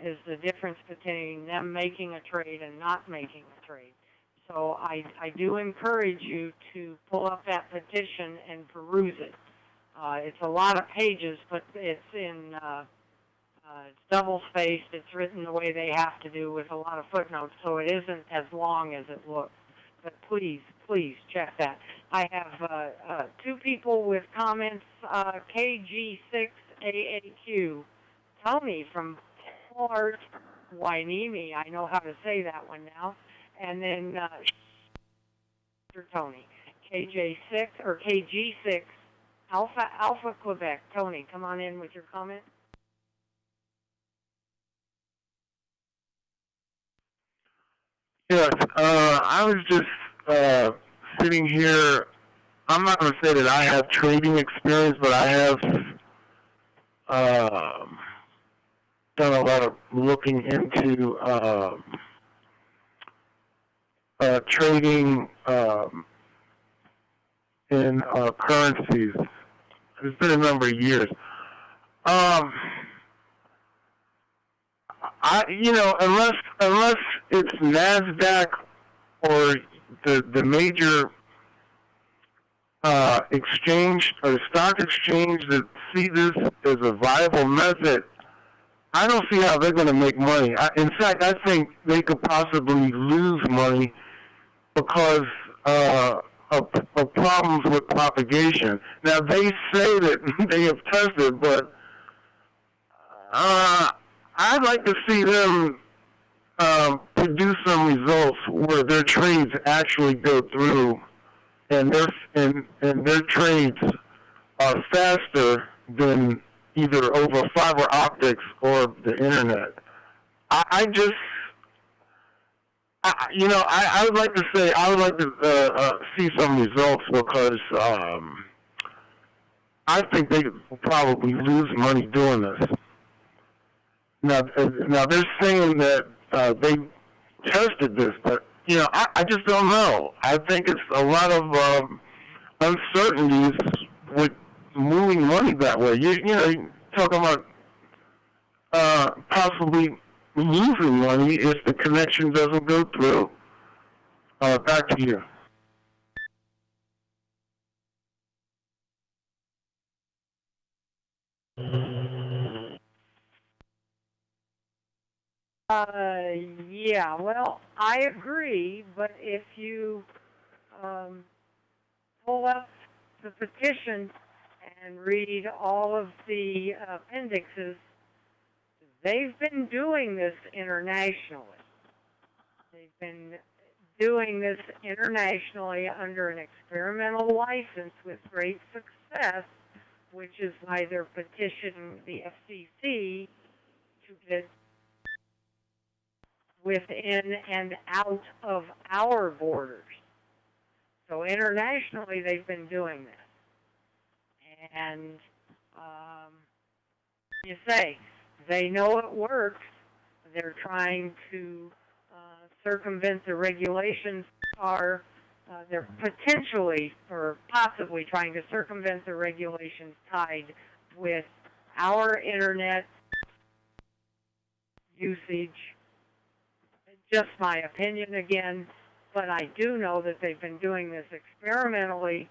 A: is the difference between them making a trade and not making a trade. So I do encourage you to pull up that petition and peruse it. It's a lot of pages, but it's in it's double-spaced. It's written the way they have to do with a lot of footnotes, so it isn't as long as it looks. But please, please check that. I have two people with comments, KG6AAQ. Tony from Port Hueneme. I know how to say that one now. And then Tony, KJ6 or KG6 Alpha Quebec. Tony, come on in with your comment.
C: Yes, I was just sitting here. I'm not going to say that I have trading experience, but I have done a lot of looking into trading in currencies. It's been a number of years. Unless it's NASDAQ or the major exchange or stock exchange that see this as a viable method, I don't see how they're going to make money. In fact, I think they could possibly lose money because of problems with propagation. Now, they say that they have tested, but I'd like to see them produce some results where their trades actually go through, and their trades are faster than either over fiber optics or the internet. I would like to say I would like to see some results because I think they could probably lose money doing this. Now they're saying that they tested this, but I just don't know. I think it's a lot of uncertainties with moving money that way. You're talking about possibly losing money if the connection doesn't go through. Back to you.
A: Yeah, well, I agree, but if you pull up the petition and read all of the appendixes, they've been doing this internationally. They've been doing this internationally under an experimental license with great success, which is why they're petitioning the FCC to get within and out of our borders. So internationally, they've been doing this. And you say, they know it works. They're trying to circumvent the regulations. They're potentially or possibly trying to circumvent the regulations tied with our internet usage. Just my opinion again, but I do know that they've been doing this experimentally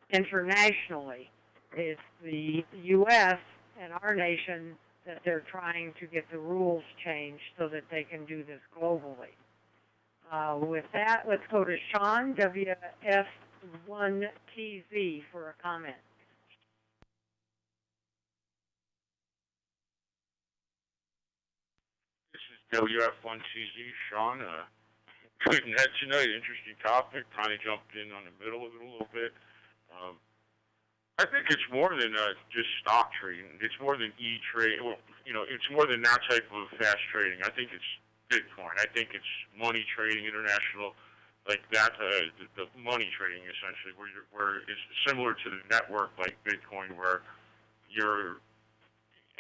A: internationally. It's the U.S. and our nation that they're trying to get the rules changed so that they can do this globally. With that, let's go to Sean, WF1TZ, for a comment.
G: This is WF1TZ, Sean. Good net tonight, interesting topic. Kind of jumped in on the middle of it a little bit. I think it's more than just stock trading. It's more than e-trade. Well, it's more than that type of fast trading. I think it's Bitcoin. I think it's money trading, international, like that. The money trading essentially, where it's similar to the network like Bitcoin, where you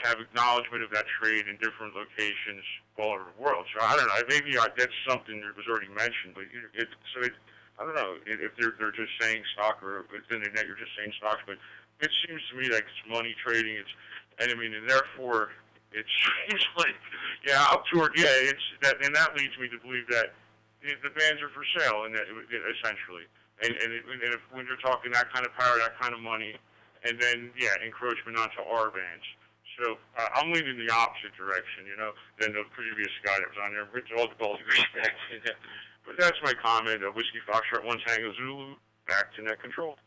G: have acknowledgement of that trade in different locations all over the world. So I don't know. Maybe that's something that was already mentioned, but I don't know if they're just saying stock, or within the net you're just saying stocks, but it seems to me like it's money trading. And therefore it seems like it's that, and that leads me to believe that the bands are for sale, and that essentially, and if when you're talking that kind of power, that kind of money, and then encroachment onto our bands. So I'm leaning the opposite direction, than the previous guy that was on there. With all due respect. But that's my comment. Whiskey Foxtrot 1 Tango Zulu, back to net control.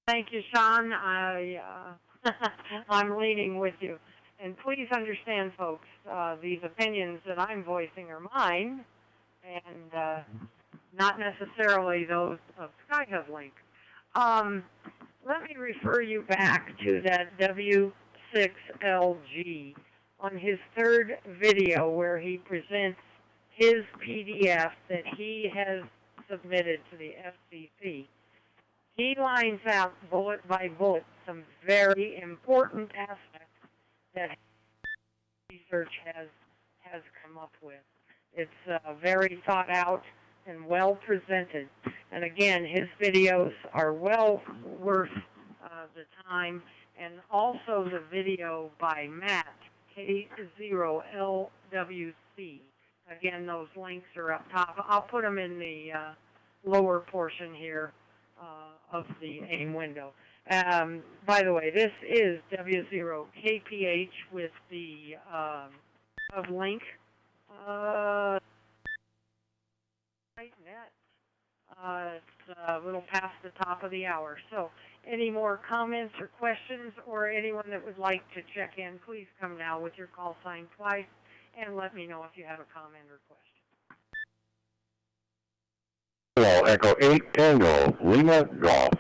A: Thank you, Sean. I'm leaning with you. And please understand, folks, these opinions that I'm voicing are mine, and not necessarily those of SkyHubLink. Let me refer you back to that W6LG on his third video where he presents his PDF that he has submitted to the FCC. He lines out bullet by bullet some very important aspects that research has come up with. It's very thought out and well presented. And again, his videos are well worth the time. And also the video by Matt, K0LWC. Again, those links are up top. I'll put them in the lower portion here of the AIM window. By the way, this is W0KPH with the link. Net. It's a little past the top of the hour. So any more comments or questions, or anyone that would like to check in, please come now with your call sign twice and let me know if you have a comment or question.
D: Kilo Echo 8 Tango Lima Golf.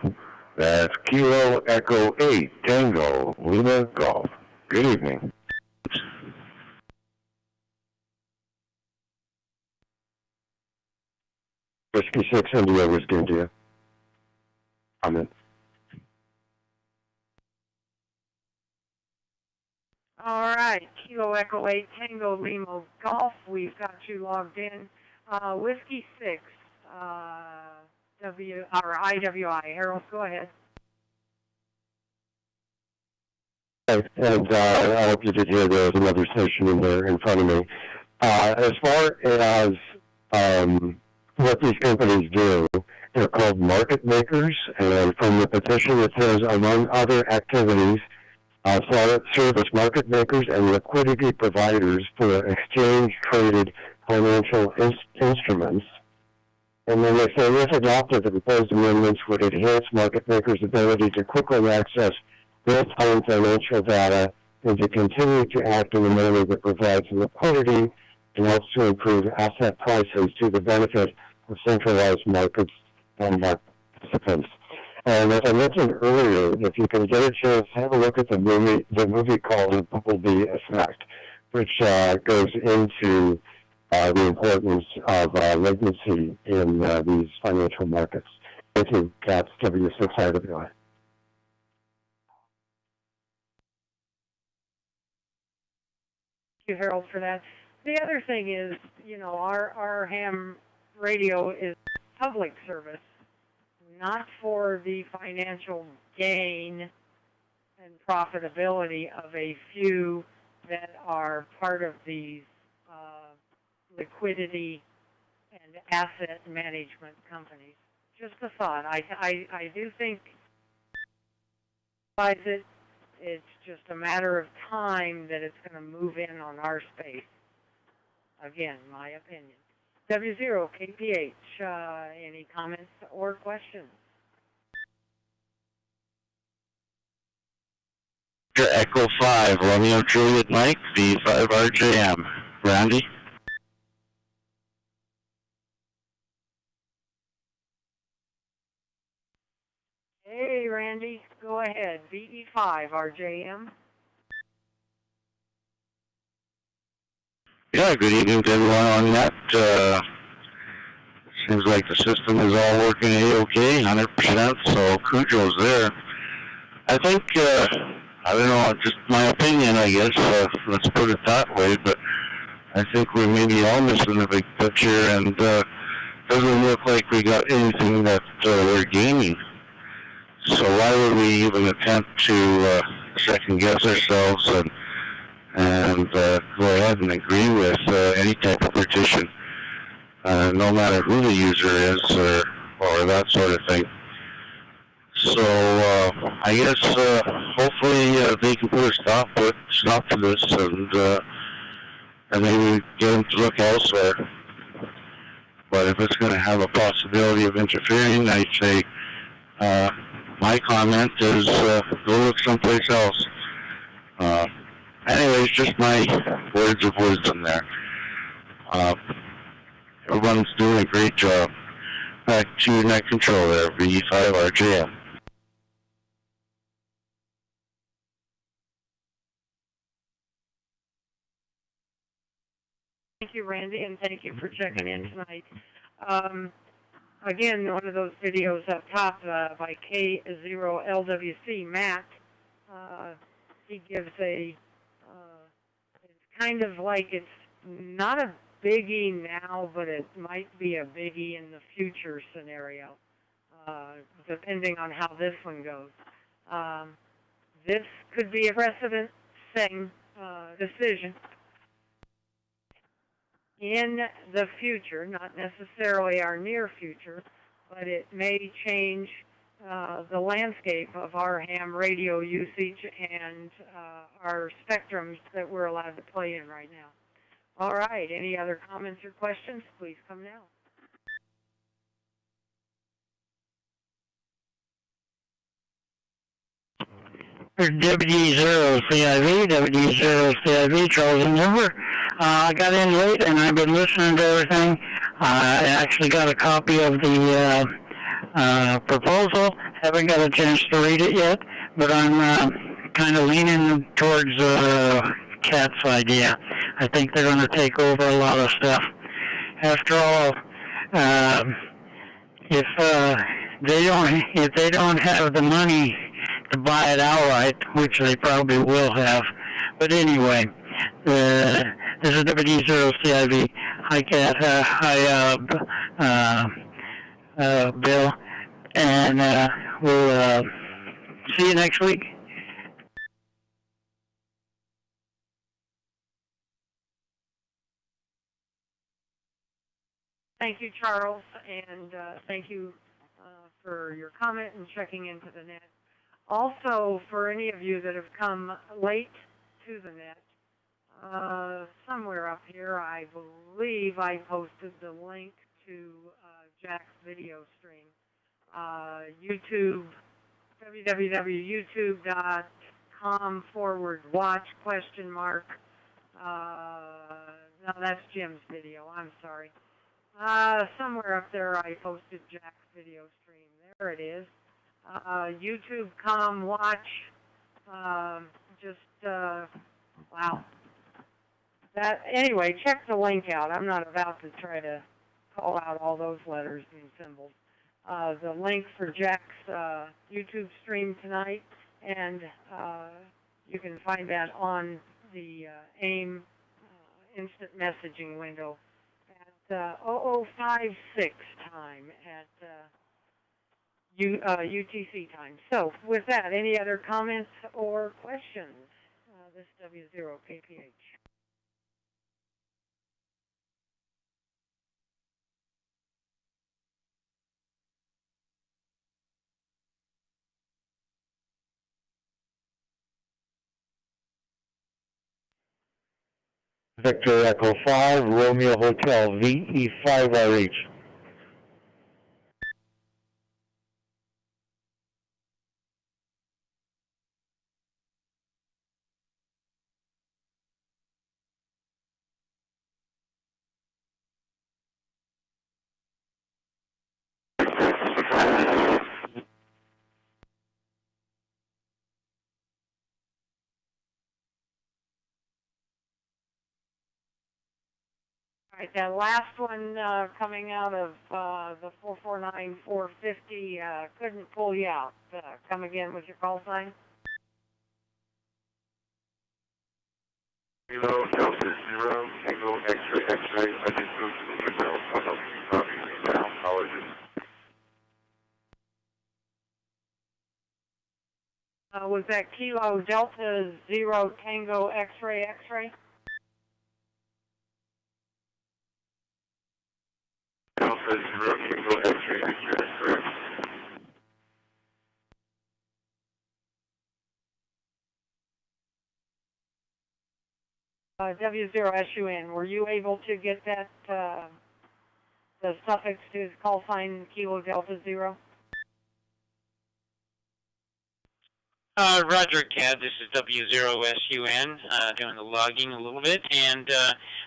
D: That's Kilo Echo 8 Tango Lima Golf. Good evening. Whiskey 6 India Whiskey India. Comment.
A: All right, Kilo Echo 8 Tango Lima Golf. We've got you logged in. Whiskey 6 IWI. Harold, go ahead.
D: And I hope you did hear there was another station in there in front of me. As far as what these companies do, they're called market makers, and from the petition it says, among other activities, service market makers and liquidity providers for exchange-traded financial instruments, And then they say, if adopted, the proposed amendments would enhance market makers' ability to quickly access real-time financial data and to continue to act in a manner that provides liquidity and helps to improve asset prices to the benefit of centralized markets and market participants. And as I mentioned earlier, if you can get a chance, have a look at the movie called The Bumblebee Effect, which goes into the importance of latency in these financial markets. Thank you, KAT W0KPH.
A: Thank you, Harold, for that. The other thing is, you know, our ham radio is public service, not for the financial gain and profitability of a few that are part of these liquidity and asset management companies. Just a thought. I do think it's just a matter of time that it's going to move in on our space. Again, my opinion. W0KPH, any comments or questions?
E: Echo 5, Romeo Juliet Mike, V5RJM. Randy?
A: Hey, Randy, go ahead. VE5RJM.
E: Yeah, good evening to everyone on that. Seems like the system is all working A-OK, 100%, so kudos there. I think, I don't know, just my opinion, I guess, let's put it that way, but I think we may be all missing the big picture, and doesn't look like we got anything that we're gaining. So why would we even attempt to second-guess ourselves and go ahead and agree with any type of petition, no matter who the user is or that sort of thing. So I guess hopefully they can put a stop to this and maybe get them to look elsewhere. But if it's going to have a possibility of interfering, I'd say my comment is go look someplace else. Anyways, just my words of wisdom there. Everyone's doing a great job. Back to net control there, V5RJM.
A: Thank you, Randy, and thank you for checking in tonight. Again, one of those videos up top by K0LWC, Matt, he gives it's kind of like it's not a biggie now, but it might be a biggie in the future scenario, depending on how this one goes. This could be a precedent-setting decision in the future, not necessarily our near future, but it may change the landscape of our ham radio usage and our spectrums that we're allowed to play in right now. All right, any other comments or questions? Please come now.
H: WD0CIV, Charles and Denver. I got in late and I've been listening to everything. I actually got a copy of the proposal. Haven't got a chance to read it yet, but I'm kind of leaning towards KAT's idea. I think they're going to take over a lot of stuff. After all, if they don't have the money to buy it outright, which they probably will have. But anyway, this is WD0CIV. Hi, KAT. Hi, Bill. And we'll see you next week.
A: Thank you, Charles, and thank you for your comment and checking into the net. Also, for any of you that have come late to the net, somewhere up here, I believe I posted the link to Jack's video stream. YouTube, www.youtube.com/watch ? No, that's Jim's video. I'm sorry. Somewhere up there I posted Jack's video stream. There it is. YouTube.com/watch. Wow. That, anyway, check the link out. I'm not about to try to call out all those letters and symbols. The link for Jack's YouTube stream tonight, and you can find that on the AIM instant messaging window at 0056 time at UTC time. So, with that, any other comments or questions? This W0KPH.
D: Victor Echo 5, Romeo Hotel, VE5RH.
A: All right, that last one coming out of the 449450 couldn't pull you out. Come again with your call sign.
F: Kilo Delta 0, Tango X-ray, X-ray. I just moved to the window. I'll help you copy me now. Apologies.
A: Was that Kilo Delta 0, Tango X-ray, X-ray?
F: Delta 0, Tango X-ray, X-ray, correct.
A: W0SUN, were you able to get that, the suffix to his call sign, Kilo Delta 0?
B: Roger, KAT. This is W0SUN, doing the logging a little bit, and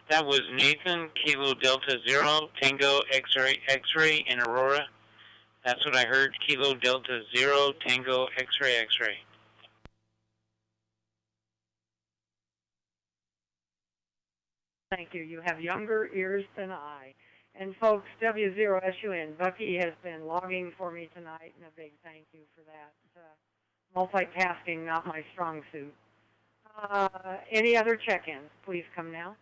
B: that was Nathan, Kilo Delta 0, Tango X-ray, X-ray in Aurora. That's what I heard, Kilo Delta 0, Tango X-ray, X-ray.
A: Thank you. You have younger ears than I. And folks, W0SUN, Bucky has been logging for me tonight, and a big thank you for that. Multitasking, not my strong suit. Any other check-ins? Please come now.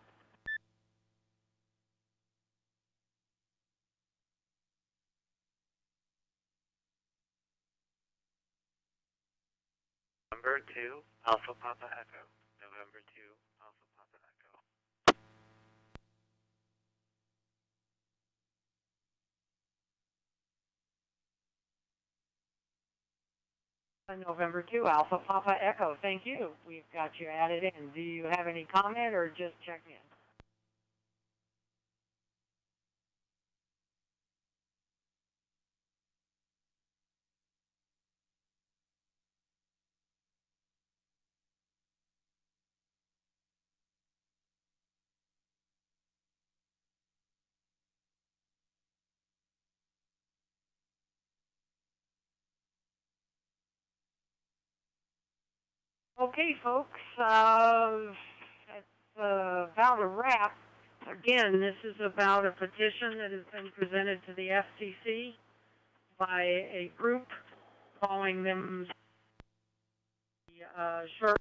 I: November 2, Alpha Papa Echo. November 2, Alpha Papa Echo.
A: November 2, Alpha Papa Echo. Thank you. We've got you added in. Do you have any comment or just check in? Okay, folks, that's about a wrap. Again, this is about a petition that has been presented to the FCC by a group calling them short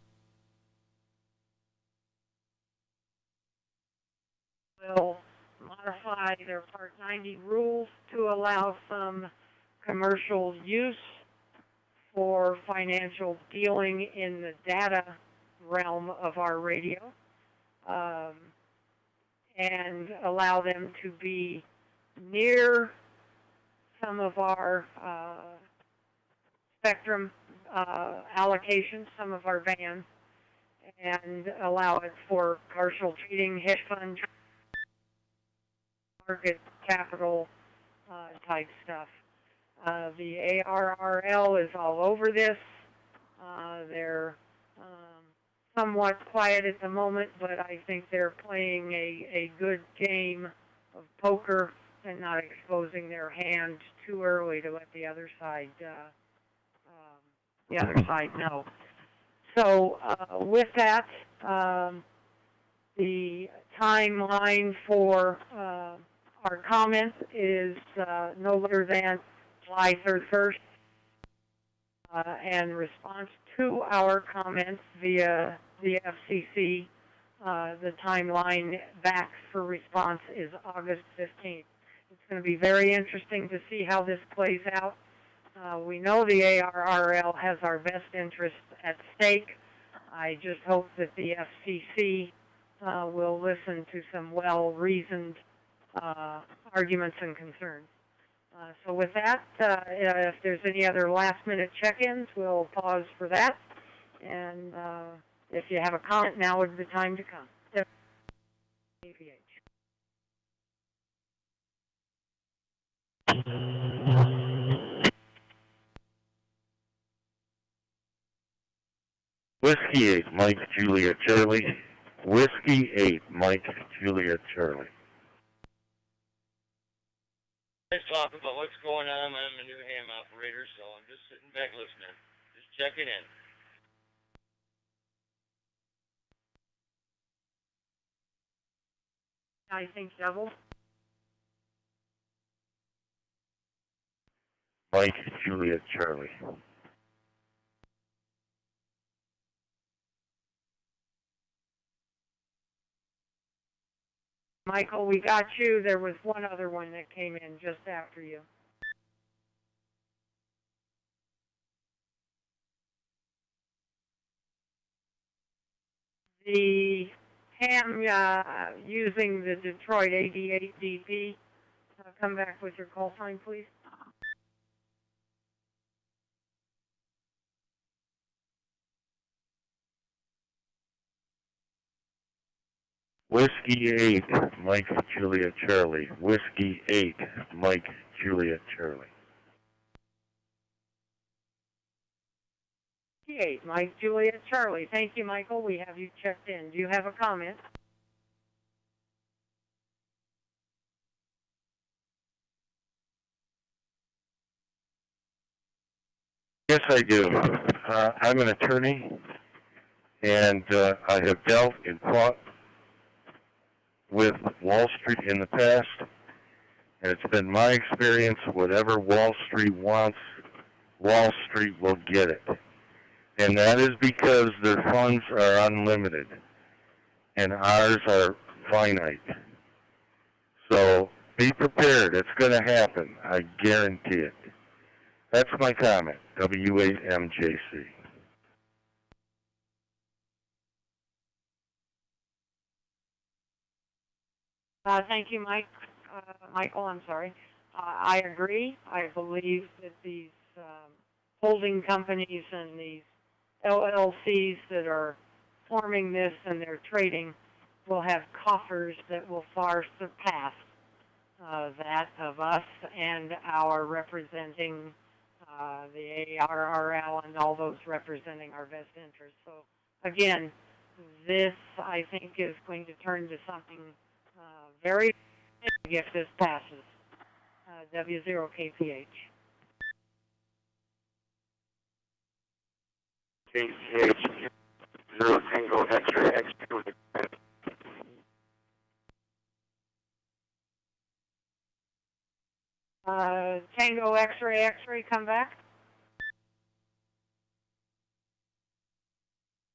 A: will modify their Part 90 rules to allow some commercial use for financial dealing in the data realm of our radio, and allow them to be near some of our spectrum allocations, some of our bands, and allow it for commercial trading, hedge fund, market capital, type stuff. The ARRL is all over this. They're somewhat quiet at the moment, but I think they're playing a good game of poker and not exposing their hand too early to let the other side know. So with that, the timeline for our comments is no later than July 31st, and response to our comments via the FCC, the timeline back for response is August 15th. It's going to be very interesting to see how this plays out. We know the ARRL has our best interests at stake. I just hope that the FCC will listen to some well-reasoned arguments and concerns. So with that, if there's any other last-minute check-ins, we'll pause for that. And if you have a comment, now is the time to come. KPH.
J: Whiskey 8, Mike, Juliet, Charlie. Whiskey 8, Mike, Juliet, Charlie.
K: Let's talk about what's going on. I'm a new ham operator, so I'm just sitting back listening. Just checking in.
A: I think double.
J: Mike, Juliet, Charlie.
A: Michael, we got you. There was one other one that came in just after you. The ham using the Detroit 88 DP. Come back with your call sign, please.
J: Whiskey 8, Mike, Juliet, Charlie. Whiskey 8, Mike, Juliet, Charlie.
A: 8, Mike, Juliet, Charlie. Thank you, Michael. We have you checked in. Do you have a comment?
J: Yes, I do. I'm an attorney, and I have dealt and fought with Wall Street in the past, and it's been my experience, whatever Wall Street wants, Wall Street will get it. And that is because their funds are unlimited, and ours are finite. So be prepared. It's going to happen. I guarantee it. That's my comment. W8MJC.
A: Thank you, Mike. Michael, I'm sorry. I agree. I believe that these holding companies and these LLCs that are forming this and they're trading will have coffers that will far surpass that of us and our representing the ARRL and all those representing our best interests. So, again, this, I think, is going to turn to something very big if this passes. W0KPH.
F: KPH 0 Tango X-ray X-ray with
A: Tango X-ray X-ray, come back.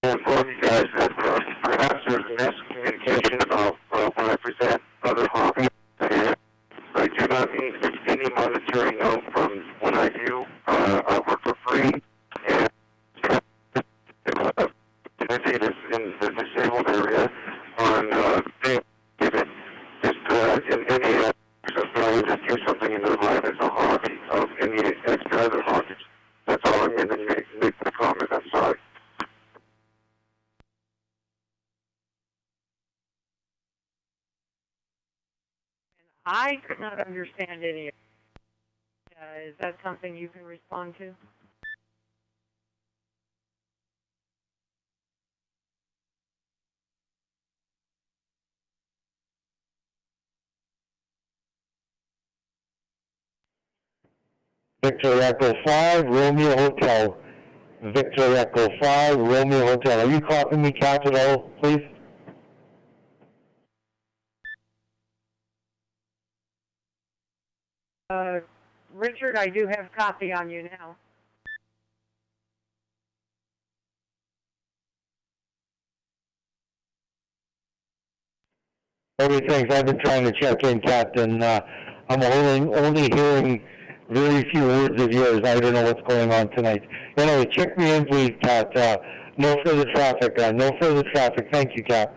F: I inform you guys that perhaps there's a miscommunication of when I present other hobbies. I do not need any monetary note from when I do. I work for free. And I see this in the disabled area on given just in any so just do something in their life as a hobby of any extra other hobbies. That's all I'm going to make the comment. I'm sorry.
A: I could not understand any of it. Is that something you can respond to?
D: Victor Echo 5, Romeo Hotel. Victor Echo 5, Romeo Hotel. Are you copying me, Kat, at all, please?
A: Richard, I do have copy on you now.
D: Okay, thanks. I've been trying to check in, Kat, and I'm only hearing very few words of yours. I don't know what's going on tonight. Anyway, check me in, please, Kat. No further traffic. No further traffic. Thank you, Kat.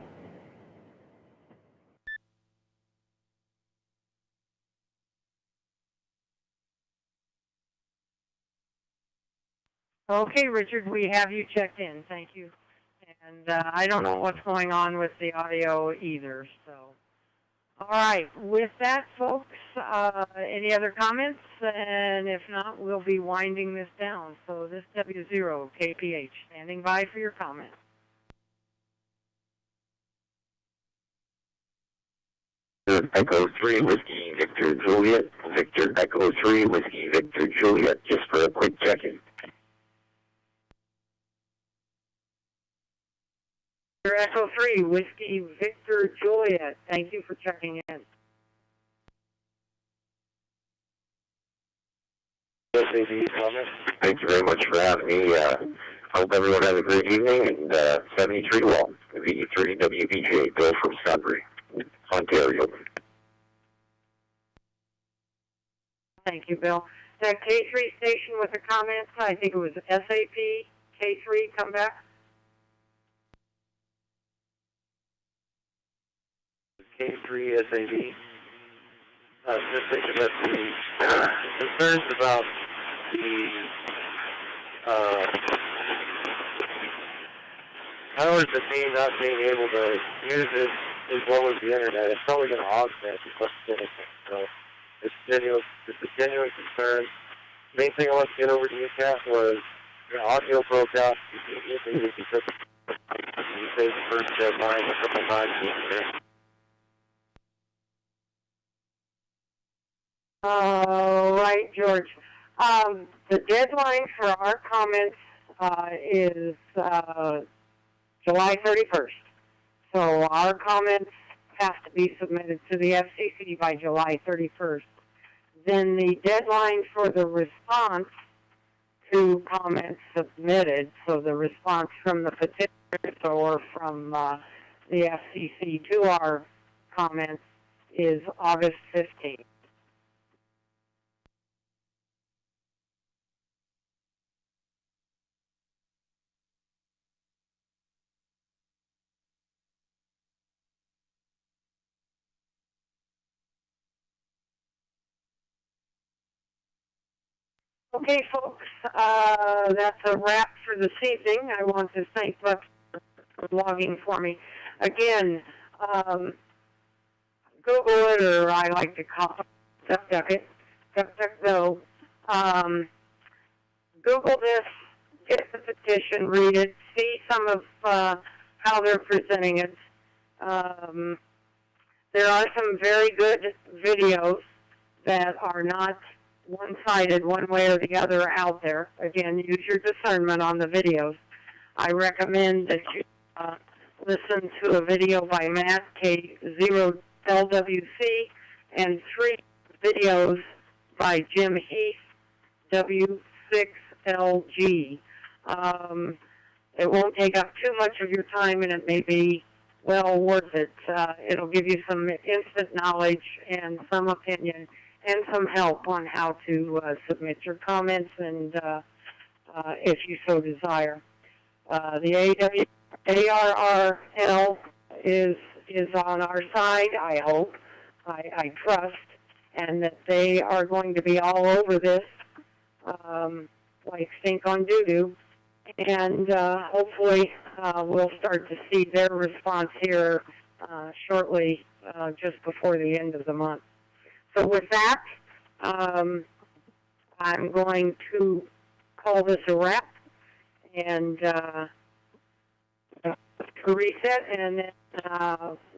A: Okay, Richard, we have you checked in. Thank you. And I don't know what's going on with the audio either. So, all right. With that, folks, any other comments? And if not, we'll be winding this down. So this W0KPH, standing by for your comments.
F: Echo 3, Whiskey, Victor, Juliet. Victor, Echo 3, Whiskey, Victor, Juliet. Just for a quick check-in.
A: Victor, Echo 3, Whiskey, Victor, Juliet. Thank you for checking in.
F: SAV comment. Thank you very much for having me. Hope everyone has a great evening. And 73 Wall, V3 WPJ, Bill from Sudbury, Ontario.
A: Thank you, Bill. That K3 station with the comments, I think it was SAP, K3, come back.
F: K3 SAV. This station has some concerns about the powers that be not being able to use it as well as the internet. It's probably going to augment anything. So it's a genuine concern. Main thing I want to get over to you, Kat, was your audio broke out. You saved the first deadline a couple times.
A: Right, George. The deadline for our comments is July 31st. So our comments have to be submitted to the FCC by July 31st. Then the deadline for the response to comments submitted, so the response from the petitioners or from the FCC to our comments, is August 15th. Okay, folks, that's a wrap for this evening. I want to thank Buck for logging for me. Again, Google it, or I like to call it DuckDuckGo. Google this, get the petition, read it, see some of how they're presenting it. There are some very good videos that are not one-sided one way or the other out there. Again, use your discernment on the videos. I recommend that you listen to a video by Matt, K0LWC, and 3 videos by Jim Heath, W6LG. It won't take up too much of your time, and it may be well worth it. It'll give you some instant knowledge and some opinion and some help on how to submit your comments, and if you so desire. The ARRL is on our side, I hope, I trust, and that they are going to be all over this, like stink on doo-doo, and hopefully we'll start to see their response here shortly, just before the end of the month. So with that, I'm going to call this a wrap and reset, and then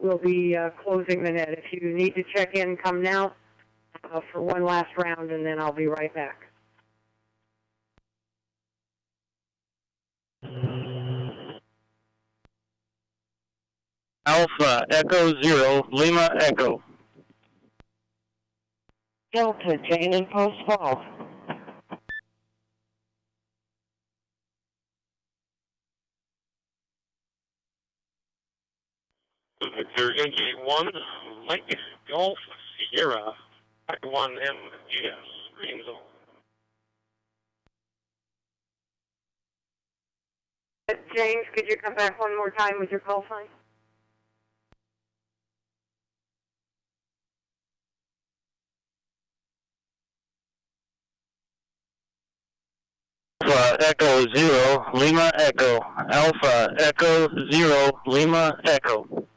A: we'll be closing the net. If you need to check in, come now for one last round, and then I'll be right back.
E: Alpha Echo 0 Lima Echo.
F: Delta Jane and Post Falls.
G: Victor Yankee 1, Mike Golf Sierra, Back 1 MGS, Green Zone.
A: James, could you come back one more time with your call sign?
E: Alpha Echo 0 Lima Echo. Alpha Echo 0 Lima Echo.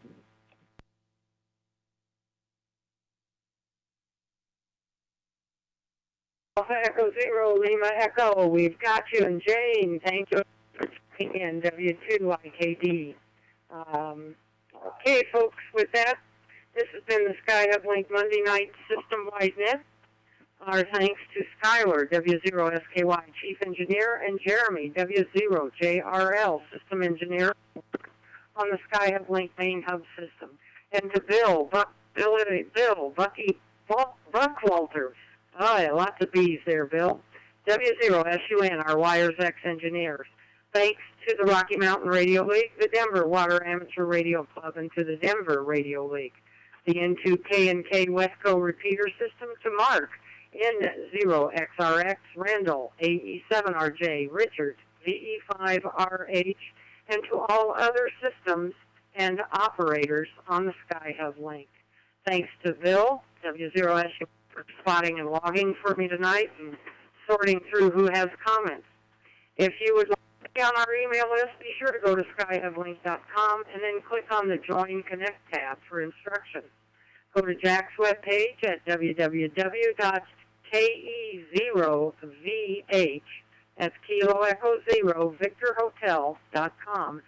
A: Alpha Echo 0 Lima Echo. We've got you. And Jane, thank you for checking in. W2IKD. Okay, folks, with that, this has been the SkyHubLink Monday night system-wide net. Our thanks to Skylar, W0SKY Chief Engineer, and Jeremy, W0JRL System Engineer on the SkyHubLink main hub system. And to Bill Buckwalter. Oh, lots of B's there, Bill. W0SUN, our Wires X engineers. Thanks to the Rocky Mountain Radio League, the Denver Water Amateur Radio Club, and to the Denver Radio League. The N2K and K Westco repeater system to Mark, N0XRX, Randall, AE7RJ, Richard, VE5RH, and to all other systems and operators on the SkyHubLink. Thanks to Bill, W0SU, for spotting and logging for me tonight and sorting through who has comments. If you would like to be on our email list, be sure to go to skyhublink.com and then click on the Join Connect tab for instructions. Go to Jack's webpage at www.KE0VH, that's Kilo Echo 0, VictorHotel.com.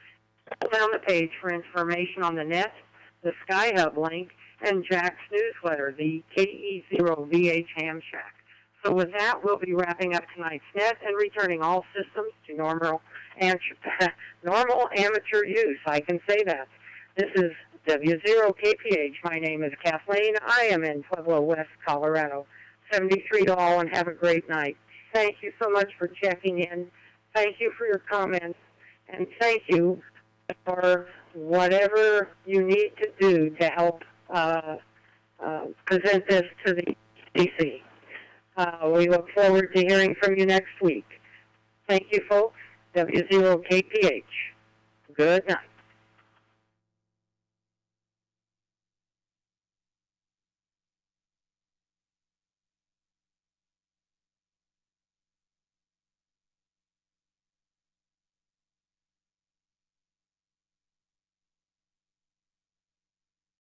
A: Click down the page for information on the net, the SkyHubLink, and Jack's newsletter, the KE0VH Ham Shack. So with that, we'll be wrapping up tonight's net and returning all systems to normal amateur use. I can say that. This is W0KPH. My name is Kathleen. I am in Pueblo West, Colorado. 73 to all, and have a great night. Thank you so much for checking in. Thank you for your comments. And thank you for whatever you need to do to help present this to the DC. We look forward to hearing from you next week. Thank you, folks. W0KPH. Good night.